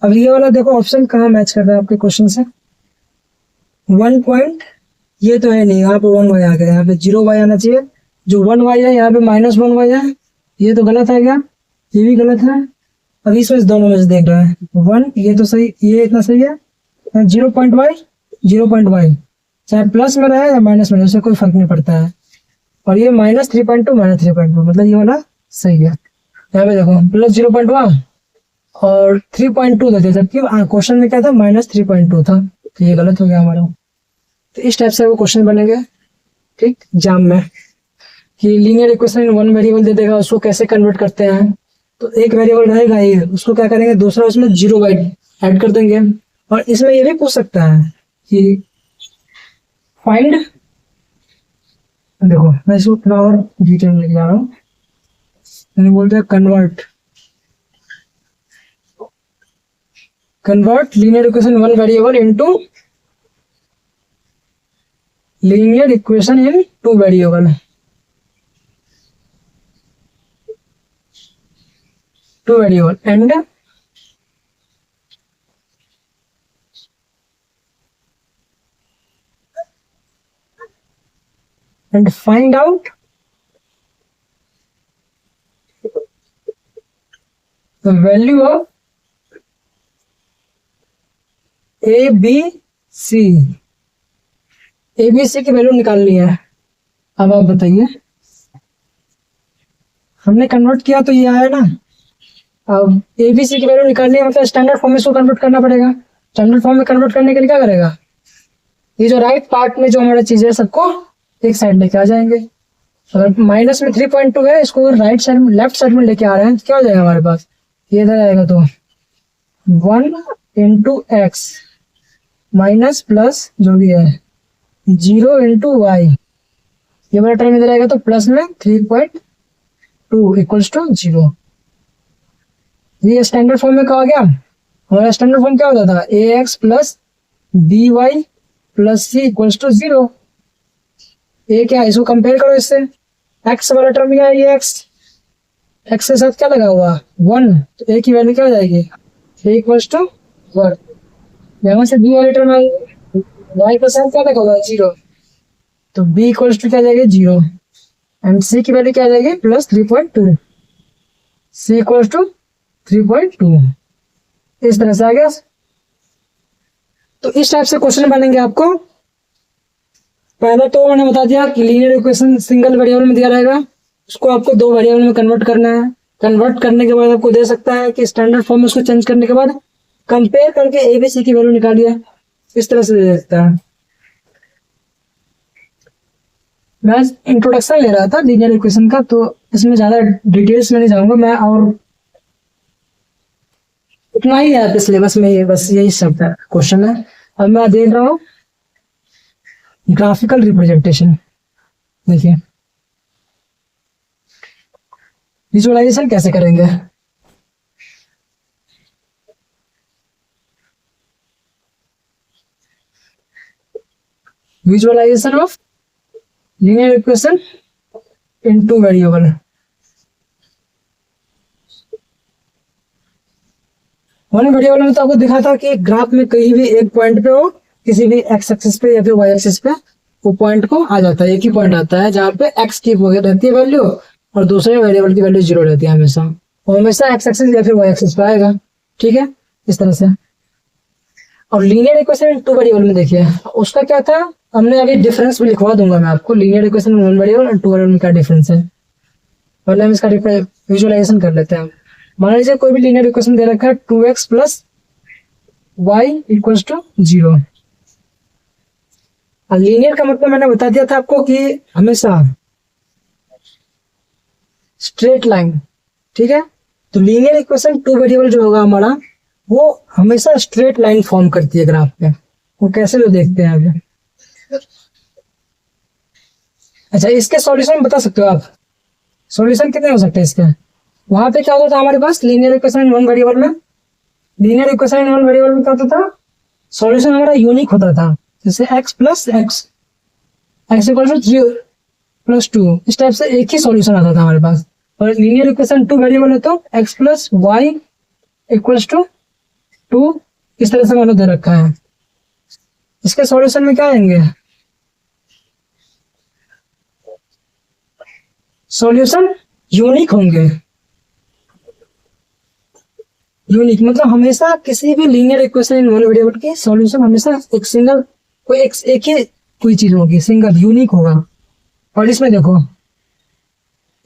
अब ये वाला देखो ऑप्शन कहाँ मैच कर रहा है आपके क्वेश्चन से। 1 पॉइंट ये तो है नहीं, यहाँ पे 1 वाई आ गया, यहाँ पे 0 वाई आना चाहिए। जो 1 वाई है यहाँ पे माइनस 1 वाई है, ये तो गलत है क्या, ये भी गलत है। अभी इसमें दोनों में से देख रहा है 1, ये तो सही, ये इतना सही है। 0 पॉइंट वाई 0 पॉइंट वाई चाहे प्लस में रहे या माइनस में रहे उससे कोई फर्क नहीं पड़ता है। और ये माइनस 3.2 माइनस 3.2 मतलब ये वाला सही है। यहाँ पे देखो प्लस 0.1 और 3.2 देते, जबकि क्वेश्चन में क्या था माइनस 3.2 था, तो ये गलत हो गया हमारा। तो इस टाइप से वो क्वेश्चन बनेंगे ठीक एग्जाम में, कि linear equation in one variable दे देगा, उसको कैसे कन्वर्ट करते हैं। तो एक वेरिएबल रहेगा ये, उसको क्या करेंगे दूसरा उसमें 0 वाई ऐड कर देंगे। और इसमें ये भी पूछ सकता है कि फाइंड, देखो मैं इसको थोड़ा और डिटेल में लिखा रहा हूँ, मैंने बोलते हैं convert linear equation one variable into linear equation in two variable, two variable and find out the value of a b c. A b c की वैल्यू निकालनी है। अब आप बताइए, हमने कन्वर्ट किया तो ये आया ना। अब ए बी सी की वैल्यू निकालनी है मतलब स्टैंडर्ड फॉर्म में इसको कन्वर्ट करना पड़ेगा। स्टैंडर्ड फॉर्म में कन्वर्ट करने के लिए क्या करेगा, ये जो राइट पार्ट में जो हमारा चीज है सबको एक साइड लेके आ जाएंगे। अगर माइनस में 3.2 है, इसको राइट साइड में लेफ्ट साइड में लेके आ रहे हैं तो क्या हो जाएगा हमारे पास, ये इधर आएगा तो 1 इंटू एक्स माइनस प्लस जो भी है 0 इंटू वाई, ये वाला टर्म इधर आएगा तो प्लस में 3.2 इक्वल्स टू 0। ये स्टैंडर्ड फॉर्म में कहा गया। हमारा स्टैंडर्ड फॉर्म क्या होता था, a x plus b y plus c equals to 0। ये क्या है, इसको कंपेयर करो इससे, एक्स वाला टर्म क्या है, ये एक्स के साथ क्या लगा हुआ 1, तो ए की वैल्यू क्या हो जाएगी, ए इक्वल्स टू 1। यहाँ से बी वाले टर्म वाई का साइन क्या लगा होगा 0, तो बी इक्वल्स टू क्या आ जाएगा 0, एंड सी की वैल्यू क्या आ जाएगी +3.2, सी इक्वल्स टू 3.2। इस तरह से आ गया। तो इस टाइप से क्वेश्चन बनेंगे आपको। पहले तो मैंने बता दिया कि लीनियर इक्वेशन सिंगल वेरिएबल में दिया रहेगा, उसको आपको दो वेरिएबल में कन्वर्ट करना है। कन्वर्ट करने के बाद आपको दे सकता है कि स्टैंडर्ड फॉर्म में उसको चेंज करने के बाद कंपेयर करके ए बी सी की वैल्यू निकालिए, इस तरह से दे सकता है। मैं इंट्रोडक्शन ले रहा था लीनियर इक्वेशन का, तो इसमें ज्यादा डिटेल्स में नहीं जाऊंगा मैं, और इतना ही है आपके सिलेबस में, ये बस यही सब क्वेश्चन है। अब मैं देख रहा हूँ ग्राफिकल रिप्रेजेंटेशन। देखिए विजुअलाइजेशन कैसे करेंगे। Visualization of linear equation in two variable. One variable में तो आपको दिखा था कि ग्राफ में कहीं भी एक पॉइंट पे हो, किसी भी एक्स एक्सिस पे या फिर वाई एक्सिस पे, वो पॉइंट को आ जाता है, एक ही पॉइंट आता है जहाँ पे एक्स की रहती है वैल्यू और दूसरे वेरिएबल की वैल्यू 0 रहती है हमेशा, वो हमेशा एक्स एक्सिस या फिर वाई एक्सिस पे आएगा। ठीक है, इस तरह से। और लीनियर इक्वेशन टू वेरिएबल में देखिए उसका क्या था, हमने अभी डिफरेंस भी लिखवा दूंगा मैं आपको, लीनियर इक्वेशन वन वेरिएबल और टू वेरिएबल में क्या डिफरेंस है। पहले हम इसका विजुअलाइजेशन कर लेते हैं। मान लीजिए कोई भी लीनियर इक्वेशन दे रखा है 2x plus y equals to 0। Linear का मतलब मैंने बता दिया था आपको कि हमेशा स्ट्रेट लाइन। ठीक है, तो लीनियर इक्वेशन टू वेरिएबल जो होगा हमारा, वो हमेशा स्ट्रेट लाइन फॉर्म करती है ग्राफ पे। वो कैसे जो देखते हैं अभी। अच्छा, इसके सॉल्यूशन बता सकते हो आप, सॉल्यूशन कितने हो सकते हैं इसके। वहां पे क्या होता था हमारे पास linear equation in one variable में, linear equation in one variable में क्या होता था, सॉल्यूशन हमारा यूनिक होता था। जैसे x plus x equal to 3 plus 2, इस टाइप से एक ही सॉल्यूशन आता था हमारे पास। और लीनियर इक्वेशन टू वेरिएबल है तो x plus y equals to 2, इस तरह से मान लो दे रखा है। इसके सॉल्यूशन में क्या आएंगे, सॉल्यूशन यूनिक होंगे। यूनिक मतलब हमेशा किसी भी linear equation in one variable की सॉल्यूशन हमेशा एक सिंगल कोई एक ही कोई चीज होगी, सिंगल यूनिक होगा। और इसमें देखो,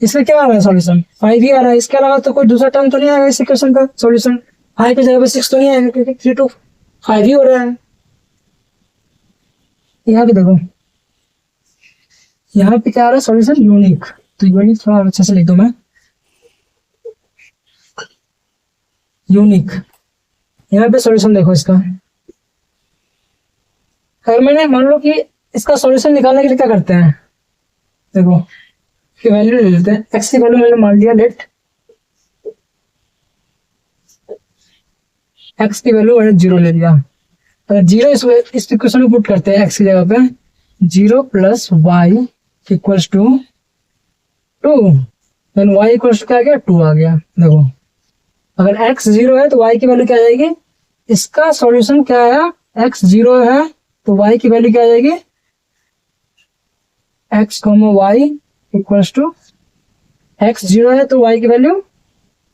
इसमें क्या आ रहा है सॉल्यूशन 5 ही आ रहा है, इसके अलावा तो कोई दूसरा टर्म तो नहीं आएगा इस इक्वेशन का सॉल्यूशन। 5 की जगह पे 6 तो नहीं आएगा, क्योंकि 3 to 5 ही हो रहा है। यहाँ पे देखो, यहाँ पे क्या आ रहा है सॉल्यूशन यूनिक, तो यूनिक थोड़ा अच्छे से लिख दो मैं, यूनिक। यहाँ पे सॉल्यूशन देखो इसका, अगर मैंने मान लो कि इसका सॉल्यूशन निकालने के लिए क्या करते हैं, देखो कि वैल्यू ले लेते हैं, एक्स की वैल्यू मैंने मान लिया लेट एक्स की वैल्यू मैंने 0 ले लिया। अगर 0 इस इक्वेशन में पुट करते हैं एक्स की जगह पे, 0 plus y equals to 2, then y equals to क्या आ गया 2 आ गया। देखो अगर x 0 है तो y की वैल्यू क्या आ जाएगी, इसका सॉल्यूशन क्या आया, x 0 है तो y की वैल्यू क्या आ जाएगी, x, y equals to x 0 है तो y की वैल्यू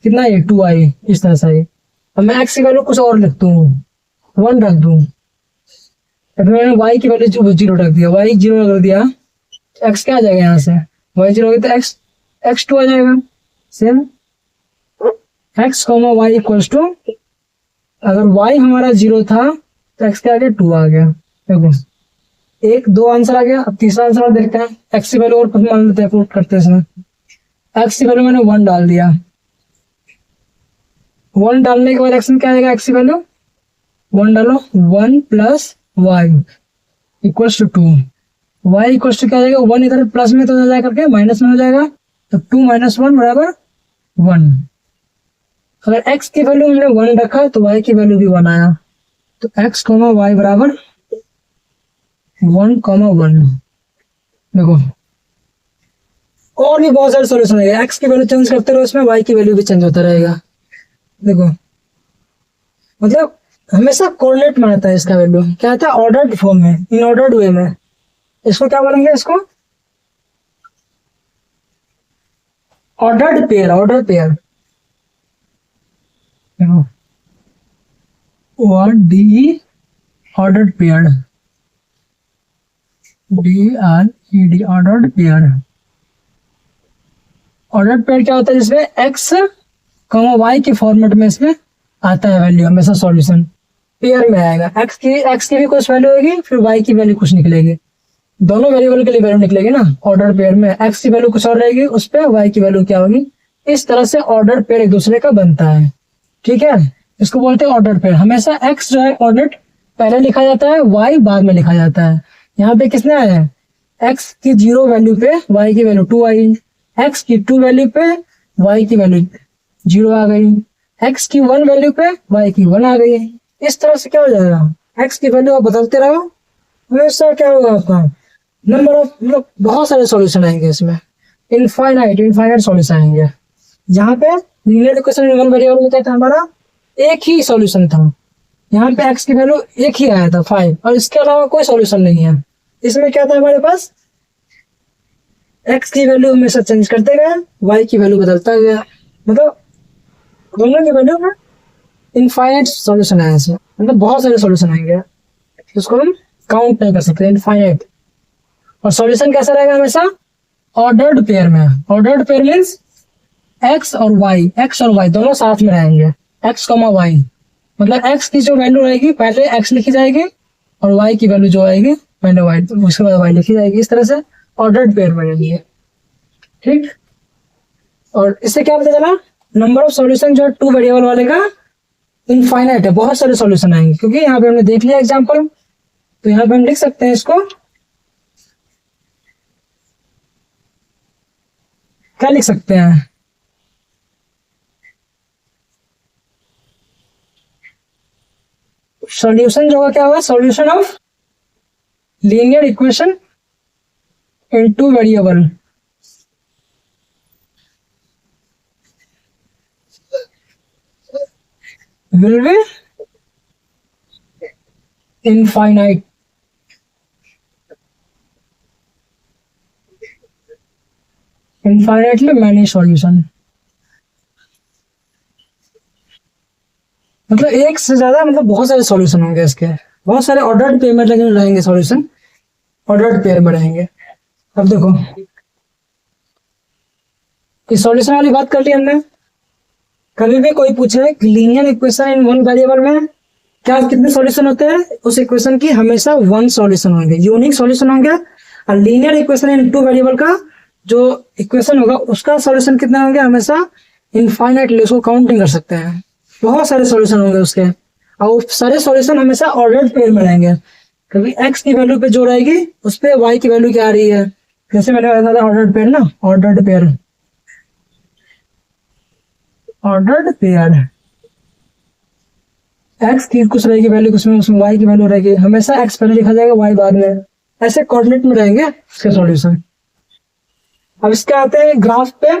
कितना है 2y, इस तरह से। अब मैं x की वैल्यू कुछ और लिख दूँ, 1 रख दूँ, फिर मैंने y की वैल्यू 0 रख दिया, y 0 रख दिया, x क्या आ जाएगा यहाँ से, y 0 हो गया तो x 2 आ जाएगा। Same x, y equals to, अगर y हमारा 0 था तो x क्या आ गया 2 आ गया। देखो 1 2 आंसर आ गया। अब तीसरा आंसर देखते हैं, x की वैल्यू और मान लेते हैं, पुट करते हैं इसमें। x की वैल्यू मैंने 1 डाल दिया, 1 डालने के बाद x में क्या आएगा, x की वैल्यू 1 डालो, 1 plus y equals to 2, y equals to क्या आ जाएगा, 1 इधर प्लस में तो हो जाएगा करके माइनस में हो जाएगा, तो 2 माइनस 1 बराबर 1। अगर x की वैल्यू हमने 1 रखा तो y की वैल्यू भी 1 आया, तो x, y बराबर 1, 1। देखो और भी बहुत सारे सॉल्यूशन रहेगा, x की वैल्यू चेंज करते रहो इसमें, y की वैल्यू भी चेंज होता रहेगा। देखो मतलब हमेशा कोऑर्डिनेट में आता है इसका वैल्यू, क्या आता है, ऑर्डर्ड फॉर्म में, इन ऑर्डर्ड वे में। इसको क्या बोलेंगे, इसको ordered pair, order pair, D ordered pair, DRED ordered pair. Ordered pair क्या होता है, जिसमें एक्स कॉमा वाई के फॉर्मेट में इसमें आता है वैल्यू, हमेशा सॉल्यूशन पेयर में आएगा। एक्स की भी कुछ वैल्यू होगी, फिर वाई की वैल्यू कुछ निकलेगी, दोनों वेरिएबल के लिए वैल्यू निकलेगी ना। ऑर्डर पेयर में एक्स की वैल्यू कुछ और रहेगी, उस पर वाई की वैल्यू क्या होगी। इस तरह से ऑर्डर पेयर एक दूसरे का बनता है, ठीक है। इसको बोलते हैं ऑर्डर पेयर। हमेशा एक्स जो है ऑर्डर पहले लिखा जाता है, वाई बाद में लिखा जाता है। यहाँ पे किसने आया है, एक्स की 0 वैल्यू पे वाई की वैल्यू 2 आई, एक्स की 2 वैल्यू पे वाई की वैल्यू 0 आ गई, एक्स की 1 वैल्यू पे वाई की 1 आ गई। इस तरह से क्या हो जाएगा, एक्स की वैल्यू आप बदलते रहो, हमेशा क्या होगा आपका नंबर ऑफ, मतलब बहुत सारे सॉल्यूशन आएंगे इसमें, इनफाइनाइट सॉल्यूशन आएंगे। यहाँ पे linear equation in one variable में क्या था, हमारा एक ही सॉल्यूशन था। यहाँ पे एक्स की वैल्यू एक ही आया था 5, और इसके अलावा कोई सॉल्यूशन नहीं है। इसमें क्या था हमारे पास, एक्स की वैल्यू हमेशा चेंज करते गए, वाई की वैल्यू बदलता गया, मतलब दोनों की वैल्यू में इनफाइनाइट सॉल्यूशन आया इसमें, मतलब बहुत सारे सॉल्यूशन आएंगे, उसको हम काउंट नहीं कर सकते, इनफाइनाइट। और सॉल्यूशन कैसा रहेगा, हमेशा ऑर्डर्ड पेयर में। ऑर्डर्ड पेयर मीन्स एक्स और वाई दोनों साथ में रहेंगे, एक्स कॉमा वाई, मतलब एक्स की जो वैल्यू रहेगी पहले एक्स लिखी जाएगी, और वाई की वैल्यू जो आएगी पहले वाई, उसके बाद वाई लिखी जाएगी। इस तरह से ऑर्डर्ड पेयर बनेगी, ठीक। और इससे क्या पता चला, नंबर ऑफ सॉल्यूशन जो 2 वेरिएबल वाले का इनफाइनाइट है, बहुत सारे सॉल्यूशन आएंगे, क्योंकि यहाँ पे हमने देख लिया एग्जाम्पल। तो यहाँ पे हम लिख सकते हैं इसको, क्या लिख सकते हैं, सॉल्यूशन जो होगा क्या होगा, solution of linear equation in 2 variable will be infinite। Infinitely many solution, मतलब एक से ज्यादा, मतलब बहुत सारे सॉल्यूशन होंगे इसके, बहुत सारे ऑर्डर्ड पेयर में रहेंगे सॉल्यूशन, ऑर्डर्ड पेयर में रहेंगे। अब देखो इस सॉल्यूशन वाली बात कर ली हमने। कभी भी कोई पूछे कि linear equation in one variable में क्या कितने सॉल्यूशन होते हैं, उस इक्वेशन की हमेशा 1 सॉल्यूशन होंगे, यूनिक सॉल्यूशन होंगे। और लीनियर इक्वेशन इन 2 वेरिएबल का जो इक्वेशन होगा उसका सॉल्यूशन कितने होंगे, हमेशा इनफाइनाइटली, उसको काउंट नहीं कर सकते हैं, बहुत सारे सॉल्यूशन होंगे उसके। और सारे सॉल्यूशन हमेशा ऑर्डर्ड पेयर में रहेंगे, कभी एक्स की वैल्यू पे जो रहेगी उस पर वाई की वैल्यू क्या आ रही है, जैसे मैंने बताया था ऑर्डर्ड पेयर ना, ordered pair, ordered pair, x की कुछ रहेगी वैल्यू, उसमें वाई की वैल्यू रहेगी, हमेशा एक्स पहले लिखा जाएगा वाई बाद में, ऐसे कोऑर्डिनेट में रहेंगे इसके सॉल्यूशन। अब इसके आते हैं ग्राफ पे,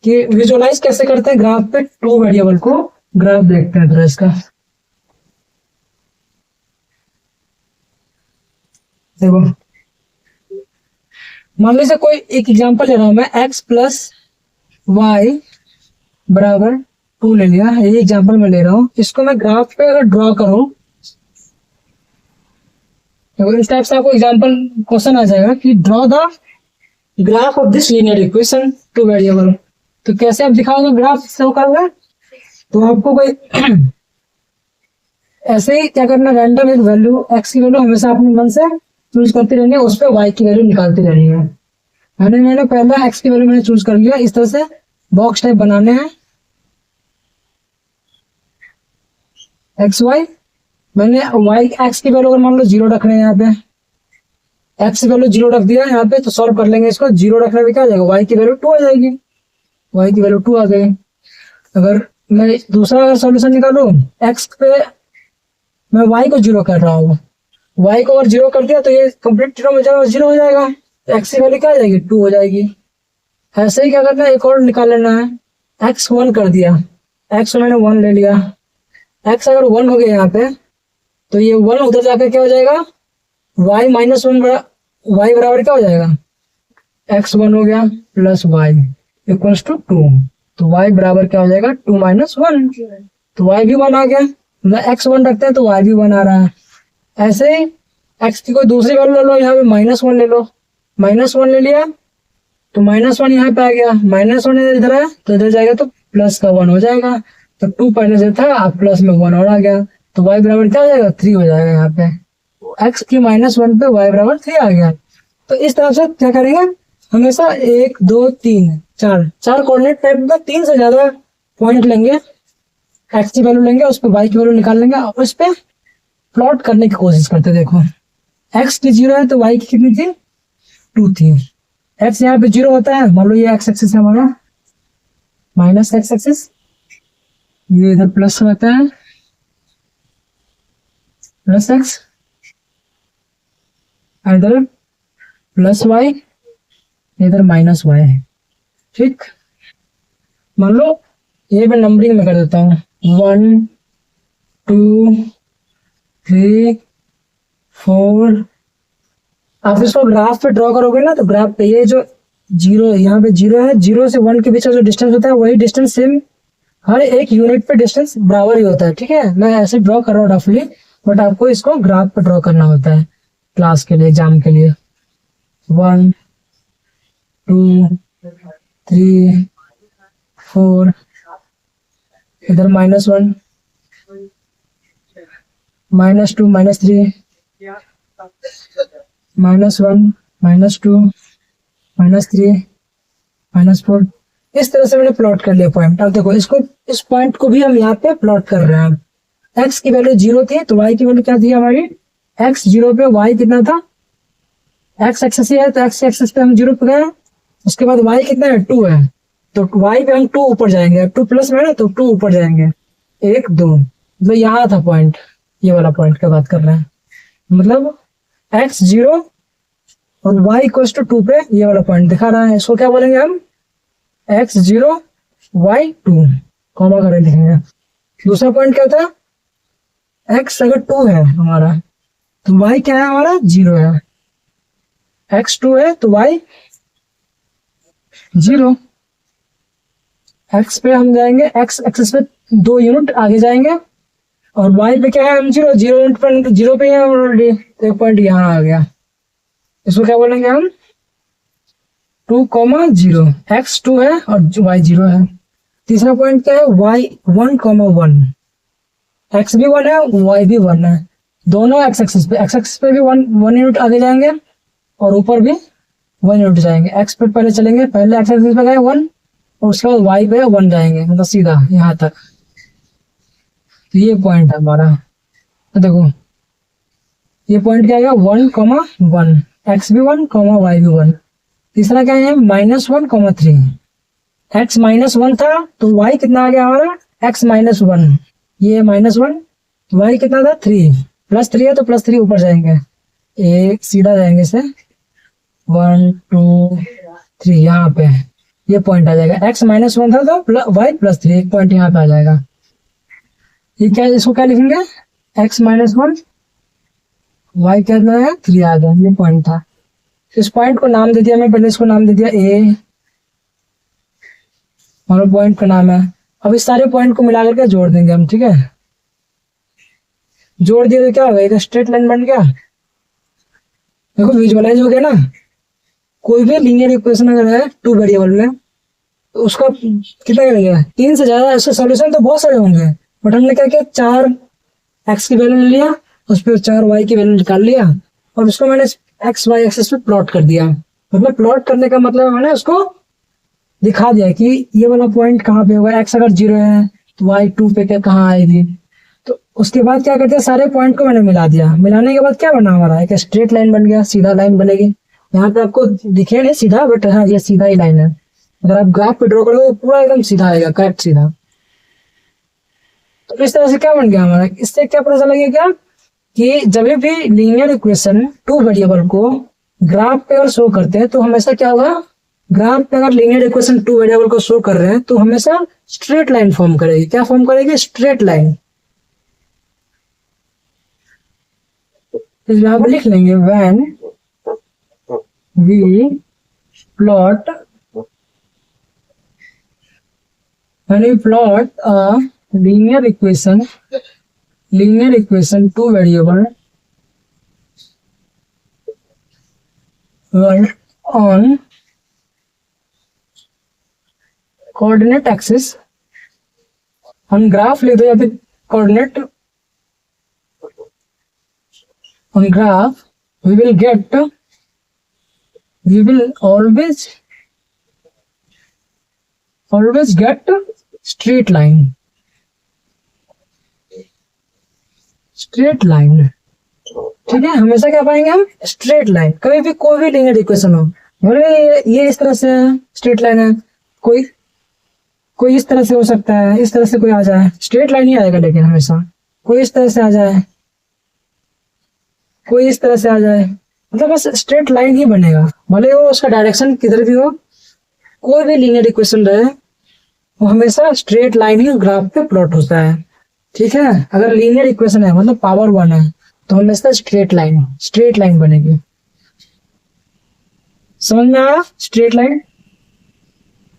कि विजुअलाइज कैसे करते हैं ग्राफ पे 2 वेरिएबल को। ग्राफ देखते हैं थोड़ा इसका, देखो मान लीजिए कोई एक एग्जांपल ले रहा हूं मैं, एक्स प्लस वाई बराबर 2 ले लिया, ये एग्जांपल मैं ले रहा हूँ। इसको मैं ग्राफ पे अगर ड्रॉ करूं, तो इस टाइप से आपको एग्जांपल क्वेश्चन आ जाएगा कि draw the graph of this linear equation 2 variable. तो कैसे आप दिखाओगे ग्राफ शो करोगे, तो आपको कोई ऐसे ही क्या करना, रैंडम एक वैल्यू एक्स की वैल्यू हमेशा अपने मन से चूज करती रहनी है, उस पर वाई की वैल्यू निकालती रहनी है। मैंने पहला एक्स की वैल्यू मैंने चूज कर लिया, इस तरह से बॉक्स टाइप बनाने हैं, एक्स वाई। मैंने वाई एक्स की वैल्यू अगर मान लो 0 रख रहे हैं, यहाँ पे एक्स की वैल्यू 0 रख दिया यहाँ पे, तो सॉल्व कर लेंगे इसको। 0 रखने पे क्या आ जाएगा, वाई की वैल्यू 2 आ जाएगी, वाई की वैल्यू 2 आ गई। अगर मैं दूसरा सॉल्यूशन निकालू, एक्स पे मैं वाई को 0 कर रहा हूँ, वाई को अगर 0 कर दिया तो ये कंप्लीट 0 हो जाएगा, तो एक्स की वैल्यू क्या आ जाएगी, 2 हो जाएगी। ऐसे ही क्या करना है, एक और निकाल लेना है, एक्स 1 कर दिया, एक्स मैंने 1 ले लिया, एक्स अगर 1 हो गया यहाँ पे, तो ये 1 उधर जाकर क्या हो जाएगा, y माइनस वन y बराबर क्या हो जाएगा, x1 हो गया प्लस y इक्वल्स टू 2। तो y बराबर क्या हो जाएगा 2 माइनस 1, तो y भी 1 आ गया। x1 रखते हैं तो y भी 1 आ रहा है। ऐसे ही x की कोई दूसरी वैल्यू ले लो, यहाँ पे -1 ले लो, -1 ले लिया तो -1 यहाँ पे आ गया, -1 इधर है तो इधर जाएगा तो प्लस का 1 हो जाएगा। तो 2 पहले से था, अब प्लस में 1 और आ गया, तो y बराबर क्या हो जाएगा 3 हो जाएगा। यहाँ पे x की -1 पे y बराबर 3 आ गया। तो इस तरह से क्या करेंगे, हमेशा 1 2 3 4 कोऑर्डिनेट टाइप में 3 से ज्यादा पॉइंट लेंगे, x की वैल्यू लेंगे, उस पर y की वैल्यू निकाल लेंगे और उस पर प्लॉट करने की कोशिश करते। देखो x की 0 है तो y की कितनी थी 2 थी। x यहाँ पे 0 होता है, मान लो ये x एक्सिस है हमारा, माइनस x एक्सिस, ये इधर प्लस होता है प्लस x, इधर प्लस y, इधर माइनस y है। ठीक, मान लो ये मैं नंबरिंग में कर देता हूँ 1 2 3 4। आप इसको ग्राफ पे ड्रॉ करोगे ना तो ग्राफ पे ये जो 0 यहाँ पे 0 है, 0 से 1 के बीच का जो डिस्टेंस होता है वही डिस्टेंस सेम हर एक यूनिट पे डिस्टेंस बराबर ही होता है। ठीक है, मैं ऐसे ड्रॉ कर रहा हूँ रफली, बट आपको इसको ग्राफ पे ड्रॉ करना होता है क्लास के लिए, एग्जाम के लिए। 1 2 3 4, इधर -1 -2 -3 -1 -2 -3 -4। इस तरह से मैंने प्लॉट कर लिया पॉइंट। अब देखो इसको, इस पॉइंट को भी हम यहाँ पे प्लॉट कर रहे हैं। x की वैल्यू 0 थी तो y की वैल्यू क्या थी हमारी, x 0 पे y कितना था, x एक्सिस है तो x एक्सिस पे हम 0 पे गए, उसके बाद y कितना है 2 है तो y पे हम 2 ऊपर जाएंगे, 2 प्लस में ना तो 2 ऊपर जाएंगे, 1 2, मतलब यहाँ था पॉइंट, ये वाला पॉइंट का बात कर रहे हैं। मतलब x 0 और y इक्वल्स टू 2 पे ये वाला पॉइंट दिखा रहा है, इसको क्या बोलेंगे हम x 0 y 2 कॉमा कर लिखेंगे। दूसरा पॉइंट क्या था, x अगर 2 है हमारा तो y क्या है हमारा 0 है, x 2 है तो y 0। x पे हम जाएंगे, x एक्सिस पे 2 यूनिट आगे जाएंगे और y पे क्या है हम 0 यूनिट पर 0 पे है ऑलरेडी, तो एक पॉइंट यहाँ आ गया, इसको क्या बोलेंगे हम 2 0, x 2 है और y 0 है। तीसरा पॉइंट क्या है y 1 1, x भी 1 है y भी 1 है, दोनों x एक्सिस पे भी 1 यूनिट आगे जाएंगे और ऊपर भी 1 यूनिट जाएंगे। x पे पहले चलेंगे, पहले x एक्सिस पे गए 1 और उसके बाद y पे 1 जाएंगे, मतलब सीधा यहाँ तक। तो ये पॉइंट है हमारा, तो देखो ये पॉइंट क्या आएगा 1 1, x भी 1 y भी 1। तीसरा क्या है -1 3, x -1 था तो y कितना आ गया हमारा x -1, ये -1, y कितना था 3, +3 है तो +3 ऊपर जाएंगे, एक सीधा जाएंगे से 1 2 3, यहाँ पे ये पॉइंट आ जाएगा। x -1 था तो y +3, एक पॉइंट यहाँ पे आ जाएगा। ये क्या, इसको क्या लिखेंगे x -1 y क्या है 3 आ गया, ये पॉइंट था। इस पॉइंट को नाम दे दिया मैं, पहले इसको नाम दे दिया a, हमारा पॉइंट का नाम है। अब इस सारे पॉइंट को मिला करके जोड़ देंगे हम, ठीक है। जोड़ दिया तो क्या होगा, एक स्ट्रेट लाइन बन गया। देखो विजुअलाइज हो गया ना। कोई भी लीनियर इक्वेशन अगर है 2 वेरिएबल में तो उसका कितना करेंगे 3 से ज्यादा, इसके सॉल्यूशन तो बहुत सारे होंगे, बट हमने क्या किया 4 x की वैल्यू ले लिया, उस पर 4 y की वैल्यू निकाल लिया और उसको मैंने x y एक्सिस पे प्लॉट कर दिया। मतलब प्लॉट करने का मतलब मैंने उसको दिखा दिया कि ये वाला पॉइंट कहाँ पे होगा, x अगर 0 है तो y 2 पे क्या कहाँ आएगी। तो उसके बाद क्या करते हैं, सारे पॉइंट को मैंने मिला दिया। मिलाने के बाद क्या बना हमारा, एक स्ट्रेट लाइन बन गया, सीधा लाइन बनेगी। यहाँ पे आपको दिखे नहीं सीधा, बट हाँ ये सीधा ही लाइन है। अगर आप ग्राफ पे ड्रॉ करोगे तो पूरा एकदम सीधा आएगा, करेक्ट सीधा। तो इस तरह से क्या बन गया हमारा, इससे क्या पता चला क्या कि जब भी लीनियर इक्वेशन 2 वेरिएबल को ग्राफ पे अगर शो करते हैं तो हमेशा क्या होगा, ग्राफ पे अगर लीनियर इक्वेशन 2 वेरिएबल को शो कर रहे हैं तो हमेशा स्ट्रेट लाइन फॉर्म करेगी। क्या फॉर्म करेगी, स्ट्रेट लाइन। तो यहाँ पे लिख लेंगे when we plot a linear equation two variable on coordinate axis, on graph लिख दो या फिर coordinate, on graph we will always get straight line ठीक है। हमेशा क्या पाएंगे हम, स्ट्रेट लाइन। कभी भी कोई भी लीनियर इक्वेशन हो, बोले ये इस तरह से स्ट्रेट लाइन है, कोई इस तरह से हो सकता है, इस तरह से कोई आ जाए, स्ट्रेट लाइन ही आएगा। लेकिन हमेशा कोई इस तरह से आ जाए, कोई इस तरह से आ जाए, मतलब बस स्ट्रेट लाइन ही बनेगा, भले वो उसका डायरेक्शन किधर भी हो। कोई भी लीनियर इक्वेशन रहे वो हमेशा स्ट्रेट लाइन ही ग्राफ पे प्लॉट होता है, ठीक है। अगर लीनियर इक्वेशन है मतलब पावर वन है तो हमेशा स्ट्रेट लाइन बनेगी। समझ में आया? स्ट्रेट लाइन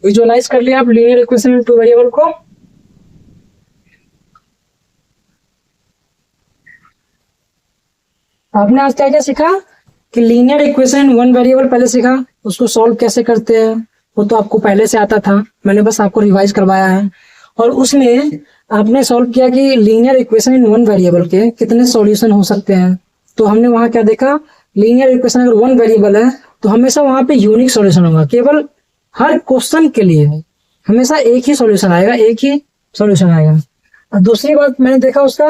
विजुअलाइज कर लिया आप लीनियर इक्वेशन टू वेरिएबल को। आपने आज क्या क्या सीखा कि लीनियर इक्वेशन वन वेरिएबल पहले सीखा, उसको सॉल्व कैसे करते हैं वो तो आपको पहले से आता था, मैंने बस आपको रिवाइज करवाया है। और उसमें आपने सॉल्व किया कि linear equation in one variable के कितने सॉल्यूशन हो सकते हैं। तो हमने वहां क्या देखा, लीनियर इक्वेशन अगर वन वेरिएबल है तो हमेशा वहां पे यूनिक सॉल्यूशन होगा, केवल हर क्वेश्चन के लिए हमेशा एक ही सॉल्यूशन आएगा। और दूसरी बात मैंने देखा उसका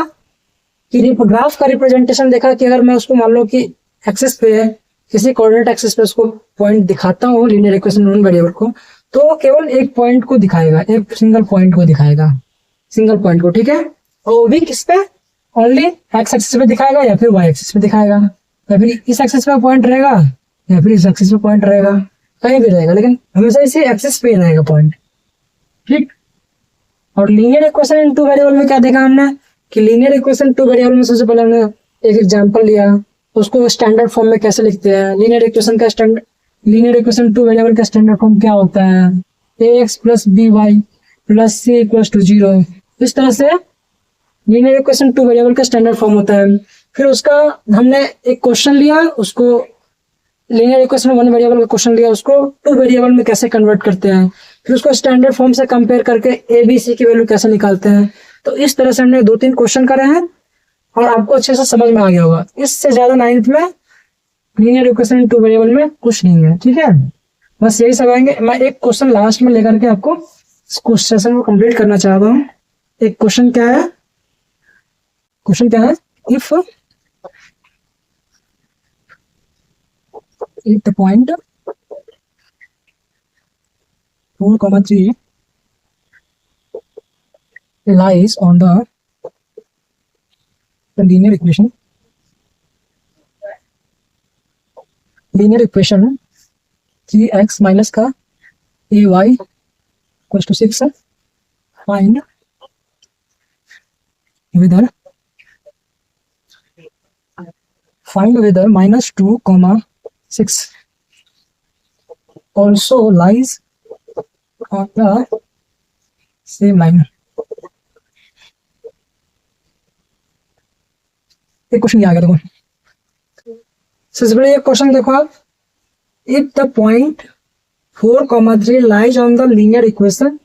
कि ग्राफ का रिप्रेजेंटेशन देखा कि अगर मैं उसको मान लो कि एक्सिस पे, किसी कोऑर्डिनेट एक्सिस पे उसको पॉइंट दिखाता हूँ लीनियर इक्वेशन वन वेरिएबल को, तो केवल एक पॉइंट को दिखाएगा, एक सिंगल पॉइंट को, ठीक है। और वो भी किस पे, ओनली एक्स एक्सिस पे दिखाएगा या फिर वाई एक्सिस पे दिखाएगा, या फिर इस एक्सिस पे पॉइंट रहेगा या फिर इस एक्सिस पे पॉइंट रहेगा, कहीं भी रहेगा, लेकिन हमेशा इसी एक्सिस पे रहेगा पॉइंट, ठीक। और linear equation in two variable में क्या देखा हमने कि लीनियर इक्वेशन टू वेरिएबल में सबसे पहले हमने एक एग्जांपल लिया, उसको स्टैंडर्ड फॉर्म में कैसे लिखते हैं। लीनियर इक्वेशन टू वेरिएबल का स्टैंडर्ड फॉर्म क्या होता है, ax plus b y plus c equals to 0। इस तरह से लीनियर इक्वेशन टू वेरिएबल का स्टैंडर्ड फॉर्म होता है। फिर उसका हमने एक क्वेश्चन लिया, उसको लीनियर इक्वेशन वन वेरिएबल का क्वेश्चन लिया, उसको टू वेरिएबल में कैसे कन्वर्ट करते हैं, फिर उसको स्टैंडर्ड फॉर्म से कंपेयर करके ए बी सी की वैल्यू कैसे निकालते हैं। तो इस तरह से हमने 2-3 क्वेश्चन करे हैं और आपको अच्छे से समझ में आ गया होगा। इससे ज्यादा 9th में लीनियर इक्वेशन टू वेरिएबल में कुछ नहीं है, ठीक है। बस यही सब आएंगे। मैं एक क्वेश्चन लास्ट में लेकर के आपको इस सेशन को कंप्लीट करना चाहता हूँ। एक क्वेश्चन क्या है, if the point 4,3 lies on the linear equation 3x minus का ay equals to 6 find whether minus 2,6 also lies on the same line। एक क्वेश्चन ये आ गया, देखो सबसे पहले ये क्वेश्चन देखो आप, if the point 4,3 lies on the linear equation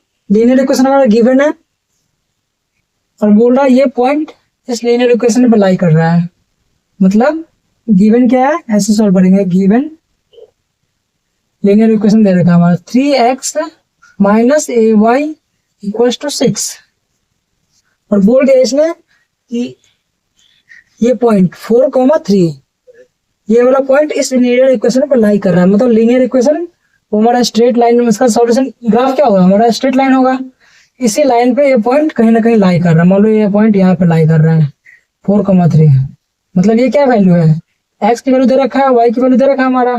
हमारा गिवन है और बोल रहा है ये पॉइंट इस लीनियर इक्वेशन पर लाई कर रहा है, मतलब गिवन क्या है, ऐसे सॉल्व करेंगे। गिवन लीनियर इक्वेशन दे रखा है हमारा 3x minus a y equals to 6 और बोल दिया इसने कि ये पॉइंट 4,3 ये वाला पॉइंट इस लीनियर इक्वेशन पर लाई कर रहा है, मतलब लीनियर इक्वेशन वो हमारा स्ट्रेट लाइन में, इसका सॉल्यूशन ग्राफ क्या होगा, हमारा स्ट्रेट लाइन होगा। इसी लाइन पे ये पॉइंट कहीं ना कहीं लाई कर रहा है, मान लो ये पॉइंट यहाँ पे लाई कर रहा है 4,3, मतलब ये क्या वैल्यू है, x की वैल्यू दे रखा है, y की वैल्यू दे रखा है हमारा,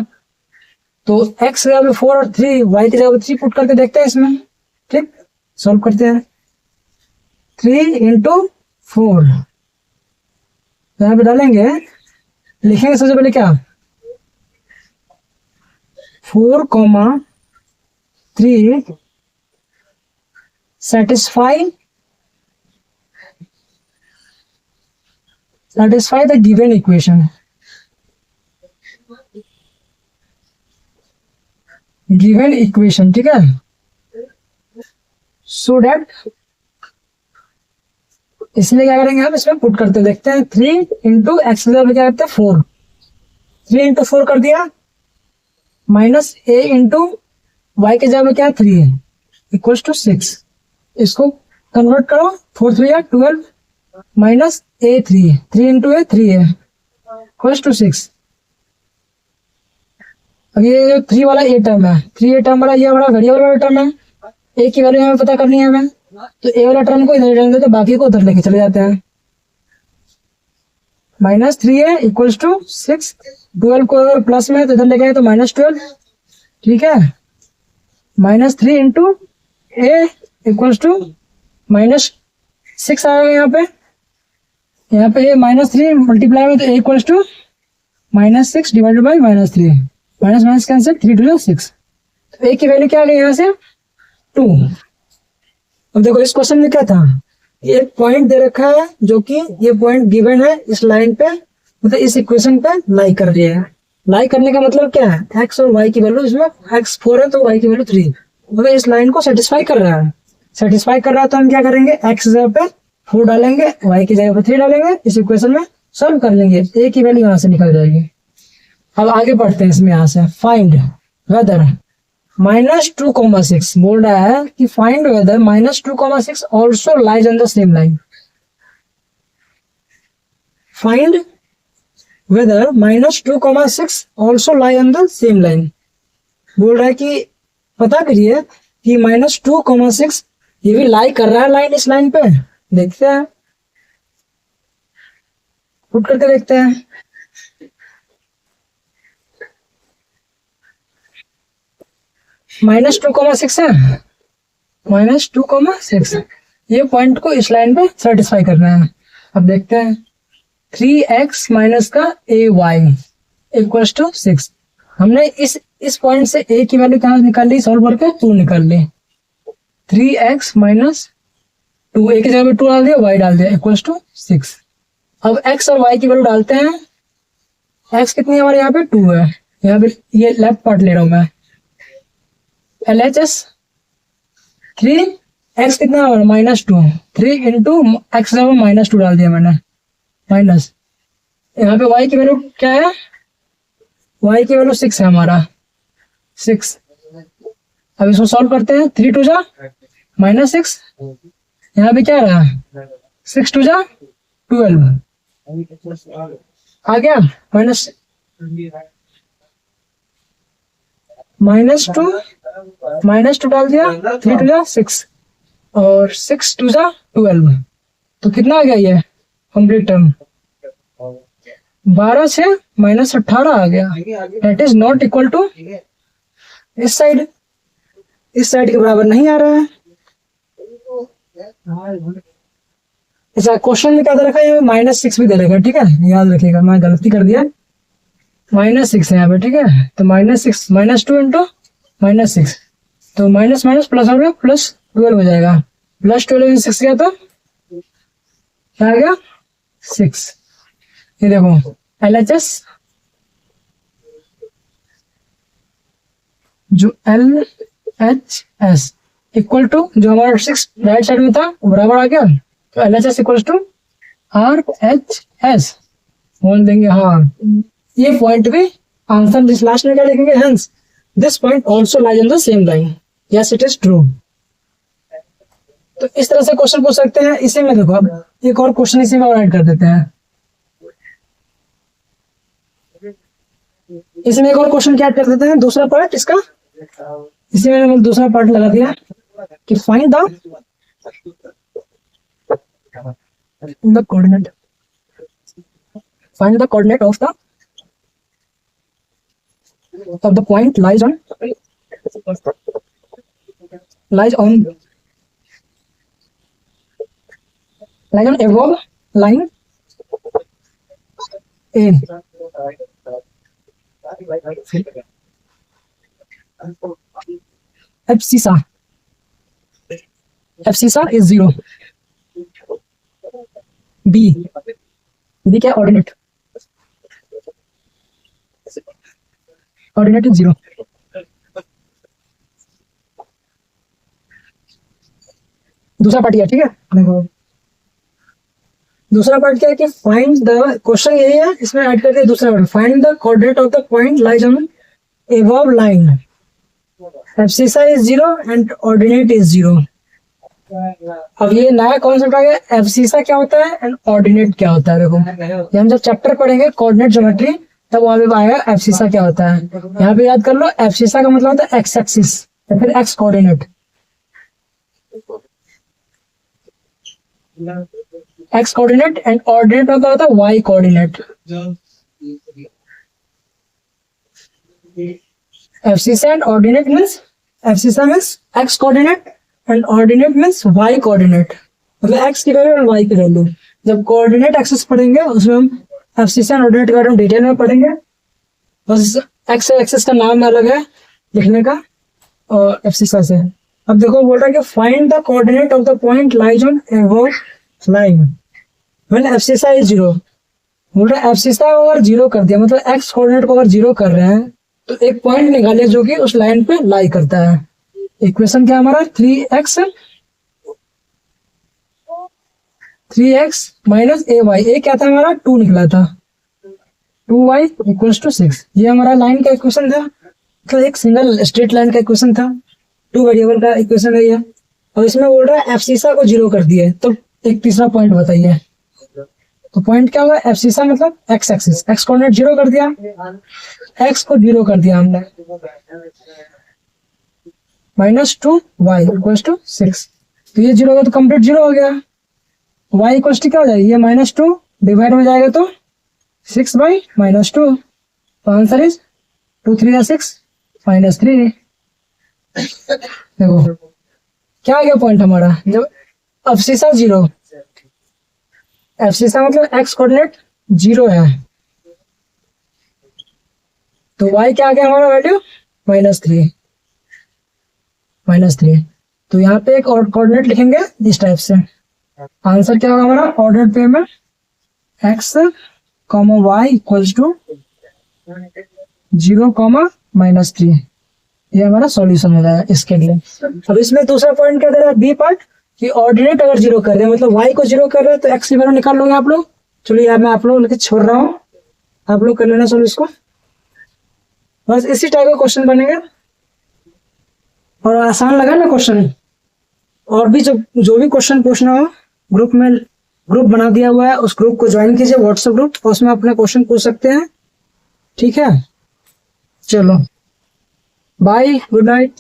तो x की जगह 4 और 3, y की जगह 3 पुट करके देखते हैं इसमें, ठीक। सॉल्व करते हैं 3 into 4 यहाँ पे डालेंगे लिखेंगे सबसे पहले क्या, 4,3 satisfy the given equation. Given equation, ठीक है। सो डेट इसलिए क्या करेंगे हम, इसमें पुट करते देखते हैं 3 इंटू एक्स क्या करते हैं 4, 3 इंटू 4 कर दिया, माइनस ए इंटू वाई के जगह में क्या 3 है, इक्वल्स टू 6। इसको कन्वर्ट करो, 4 3 या 12 माइनस ए 3 है, 3 इंटू ए 3 है, इक्वल्स टू 6। अब ये जो 3 वाला ए टर्म है, 3 ए टर्म वाला ये हमारा वेरिएबल वाला टर्म है, ए की वैल्यू हमें पता करनी है हमें, तो ए वाला टर्म को इधर रहने देते, बाकी को उधर लेके चले जाते हैं। माइनस 3 है इक्वल्स टू 6, 12 को प्लस में तो इधर लेके आए तो माइनस 12, ठीक है। Minus 3 into a equals to minus 6 आएगा यहाँ पे माइनस 3 मल्टीप्लाई में तो a equals to minus 6 divided by minus 3, minus minus cancel, 3 2 6, तो ए की वैल्यू क्या आ गई यहाँ से 2। अब देखो इस क्वेश्चन में क्या था, एक पॉइंट दे रखा है जो कि ये पॉइंट गिवन है इस लाइन पे, मतलब इस इक्वेशन पे लाई कर रही है। लाई करने का मतलब क्या है, एक्स और वाई की वैल्यू, इसमें एक्स 4 है तो वाई की वैल्यू 3, मतलब इस लाइन को सेटिस्फाई कर रहा है। सेटिस्फाई कर रहा है तो हम क्या करेंगे, एक्स जगह पे 4 डालेंगे, वाई की जगह पे 3 डालेंगे, इस इक्वेशन में सॉल्व कर लेंगे, ए की वैल्यू यहाँ से निकल जाएगी। अब आगे बढ़ते हैं इसमें, यहाँ से फाइंड वेदर -2,6 बोल रहा है कि find weather -2,6 also lies on the same line. Find weather -2,6 also lie on the same line, बोल रहा है कि पता करिए कि -2,6 ये भी लाई कर रहा है लाइन, इस लाइन पे। देखते हैं, पुट करके देखते हैं। -2,6 है, -2,6 ये पॉइंट को इस लाइन पे सेटिस्फाई कर रहे हैं। अब देखते हैं 3x माइनस का ए वाई इक्वल्स टू 6। हमने इस पॉइंट से ए की वैल्यू कहाँ निकाल ली, सॉल्व करके 2 निकाल ली। 3x माइनस 2, ए की जगह पे 2 डाल दिया, वाई डाल दिया, इक्वल्स टू 6। अब x और y की वैल्यू डालते हैं। x कितनी है हमारे यहाँ पे 2 है, यहाँ पे ये लेफ्ट पार्ट ले रहा हूं मैं, LHS 3, x कितना है -2, 3 इंटू एक्स -2 डाल दिया मैंने, माइनस यहाँ पे y की वैल्यू क्या है, y की वैल्यू 6 है हमारा, 6। अब इसको सॉल्व करते हैं, 3 2 जा -6, यहाँ पे क्या रहा 6 2 जा 12 आ गया, -2 डाल दिया, 3 2 जा 6 और 6 2 जा 12, तो कितना आ गया ये कंप्लीट टर्म, 12 से -18 आ गया। That is not equal to इस साइड के बराबर नहीं आ रहा है। अच्छा, क्वेश्चन में क्या दे रखा है, -6 भी दे रखा है, ठीक है, याद रखिएगा, मैं गलती कर दिया, -6 है यहाँ पे, ठीक है। तो -6 -2 इंटू -6, तो माइनस माइनस प्लस हो गया, +12 हो जाएगा, +12 में 6 गया तो क्या आ गया 6। ये देखो LHS जो LHS इक्वल टू जो हमारा 6 राइट साइड में था वो बराबर आ गया, तो LHS इक्वल टू RHS बोल देंगे। हाँ, ये पॉइंट भी आंसर जिस लास्ट में क्या लिखेंगे, hence this point also lies on the same line, yes it is true. तो इस तरह से क्वेश्चन पूछ सकते हैं। इसी में देखो, अब एक और क्वेश्चन इसी में और ऐड कर देते हैं। इसमें एक और क्वेश्चन क्या ऐड कर देते हैं, दूसरा पार्ट इसका, इसी में मैंने दूसरा पार्ट लगा दिया कि find the coordinate, find the coordinate of the point lies on above line A abscissa, abscissa is zero. B, B क्या ऑर्डिनेट, ऑर्डिनेट इज जीरो। दूसरा पार्ट है, ठीक है। देखो दूसरा पार्ट क्या है कि फाइंड द, क्वेश्चन यही है, इसमें ऐड कर दिया दूसरा part, find the coordinate of the point lies on above line, abscissa is zero and ordinate is zero. अब ये नया कॉन्सेप्ट आ गया, एब्सिसा क्या होता है एंड ऑर्डिनेट क्या होता है। देखो ये हम जब चैप्टर पढ़ेंगे कोऑर्डिनेट ज्योमेट्री तब वहां पे आएगा एब्सिसा क्या होता है। यहाँ पे याद कर लो, एब्सिसा का मतलब होता है एक्स एक्सिस या फिर x coordinate, x coordinate and ordinate होता है y coordinate. Abscissa and ordinate means, abscissa means x coordinate and ordinate means y coordinate, मतलब एक्स की वैल्यू और वाई की वैल्यू। जब कोऑर्डिनेट एक्सिस पढ़ेंगे उसमें हम एब्सिसा एंड ऑर्डिनेट के बारे में डिटेल में पढ़ेंगे। बस एक्स एक्सिस का नाम अलग है लिखने का और एब्सिसा से। अब देखो बोल रहा है कि find the coordinate of the point lies on above line when abscissa is zero. बोल रहा है एब्सिसा अगर जीरो कर दिया, मतलब एक्स कोऑर्डिनेट को अगर जीरो कर रहे हैं तो एक पॉइंट निकालिए जो कि उस लाइन पे लाई करता है। इक्वेशन क्या हमारा 3x माइनस ए वाई, ए क्या था हमारा 2 निकला था, 2y इक्वल्स टू 6। ये हमारा लाइन का इक्वेशन था, तो एक सिंगल स्ट्रेट लाइन का इक्वेशन था, 2 वेरिएबल का इक्वेशन है ये। और इसमें बोल रहा है एब्सिसा को जीरो कर दिया है, तो एक तीसरा पॉइंट बताइए। तो पॉइंट क्या होगा, एब्सिसा मतलब x axis, x coordinate zero कर दिया, एक्स को जीरो कर दिया हमने, माइनस 2y इक्वल्स टू 6। तो ये जीरो होगा तो कंप्लीट जीरो हो गया। y इक्वल्स टू क्या हो जाएगा, ये -2 डिवाइड में जाएगा तो 6/-2। तो आंसर इज 2 3 या 6 -3। देखो क्या आ गया पॉइंट हमारा, जब एब्सिसा जीरो, एब्सिसा मतलब एक्स कोऑर्डिनेट जीरो है, तो y क्या आ गया हमारा वैल्यू -3। तो यहाँ पे एक और कोऑर्डिनेट लिखेंगे इस टाइप से। आंसर क्या होगा हमारा, ऑर्डर पे में x, y इक्वल्स टू 0, -3। ये हमारा सॉल्यूशन हो जाएगा इसके लिए। अब इसमें दूसरा पॉइंट क्या दे रहा है, बी पार्ट, कि ऑर्डिनेट अगर जीरो कर रहे हैं, मतलब y को जीरो कर रहे हैं तो x की वैल्यू निकाल लोगे आप लोग। चलिए यार मैं आप लोग लेके छोड़ रहा हूँ, आप लोग कर लेना सॉल्व इसको। बस इसी टाइप का क्वेश्चन बनेगा और आसान लगा ना क्वेश्चन। और भी जो भी क्वेश्चन पूछना हो, ग्रुप में ग्रुप बना दिया हुआ है, उस ग्रुप को ज्वाइन कीजिए, व्हाट्सएप ग्रुप, और उसमें अपने क्वेश्चन पूछ सकते हैं। ठीक है, चलो बाय, गुड नाइट।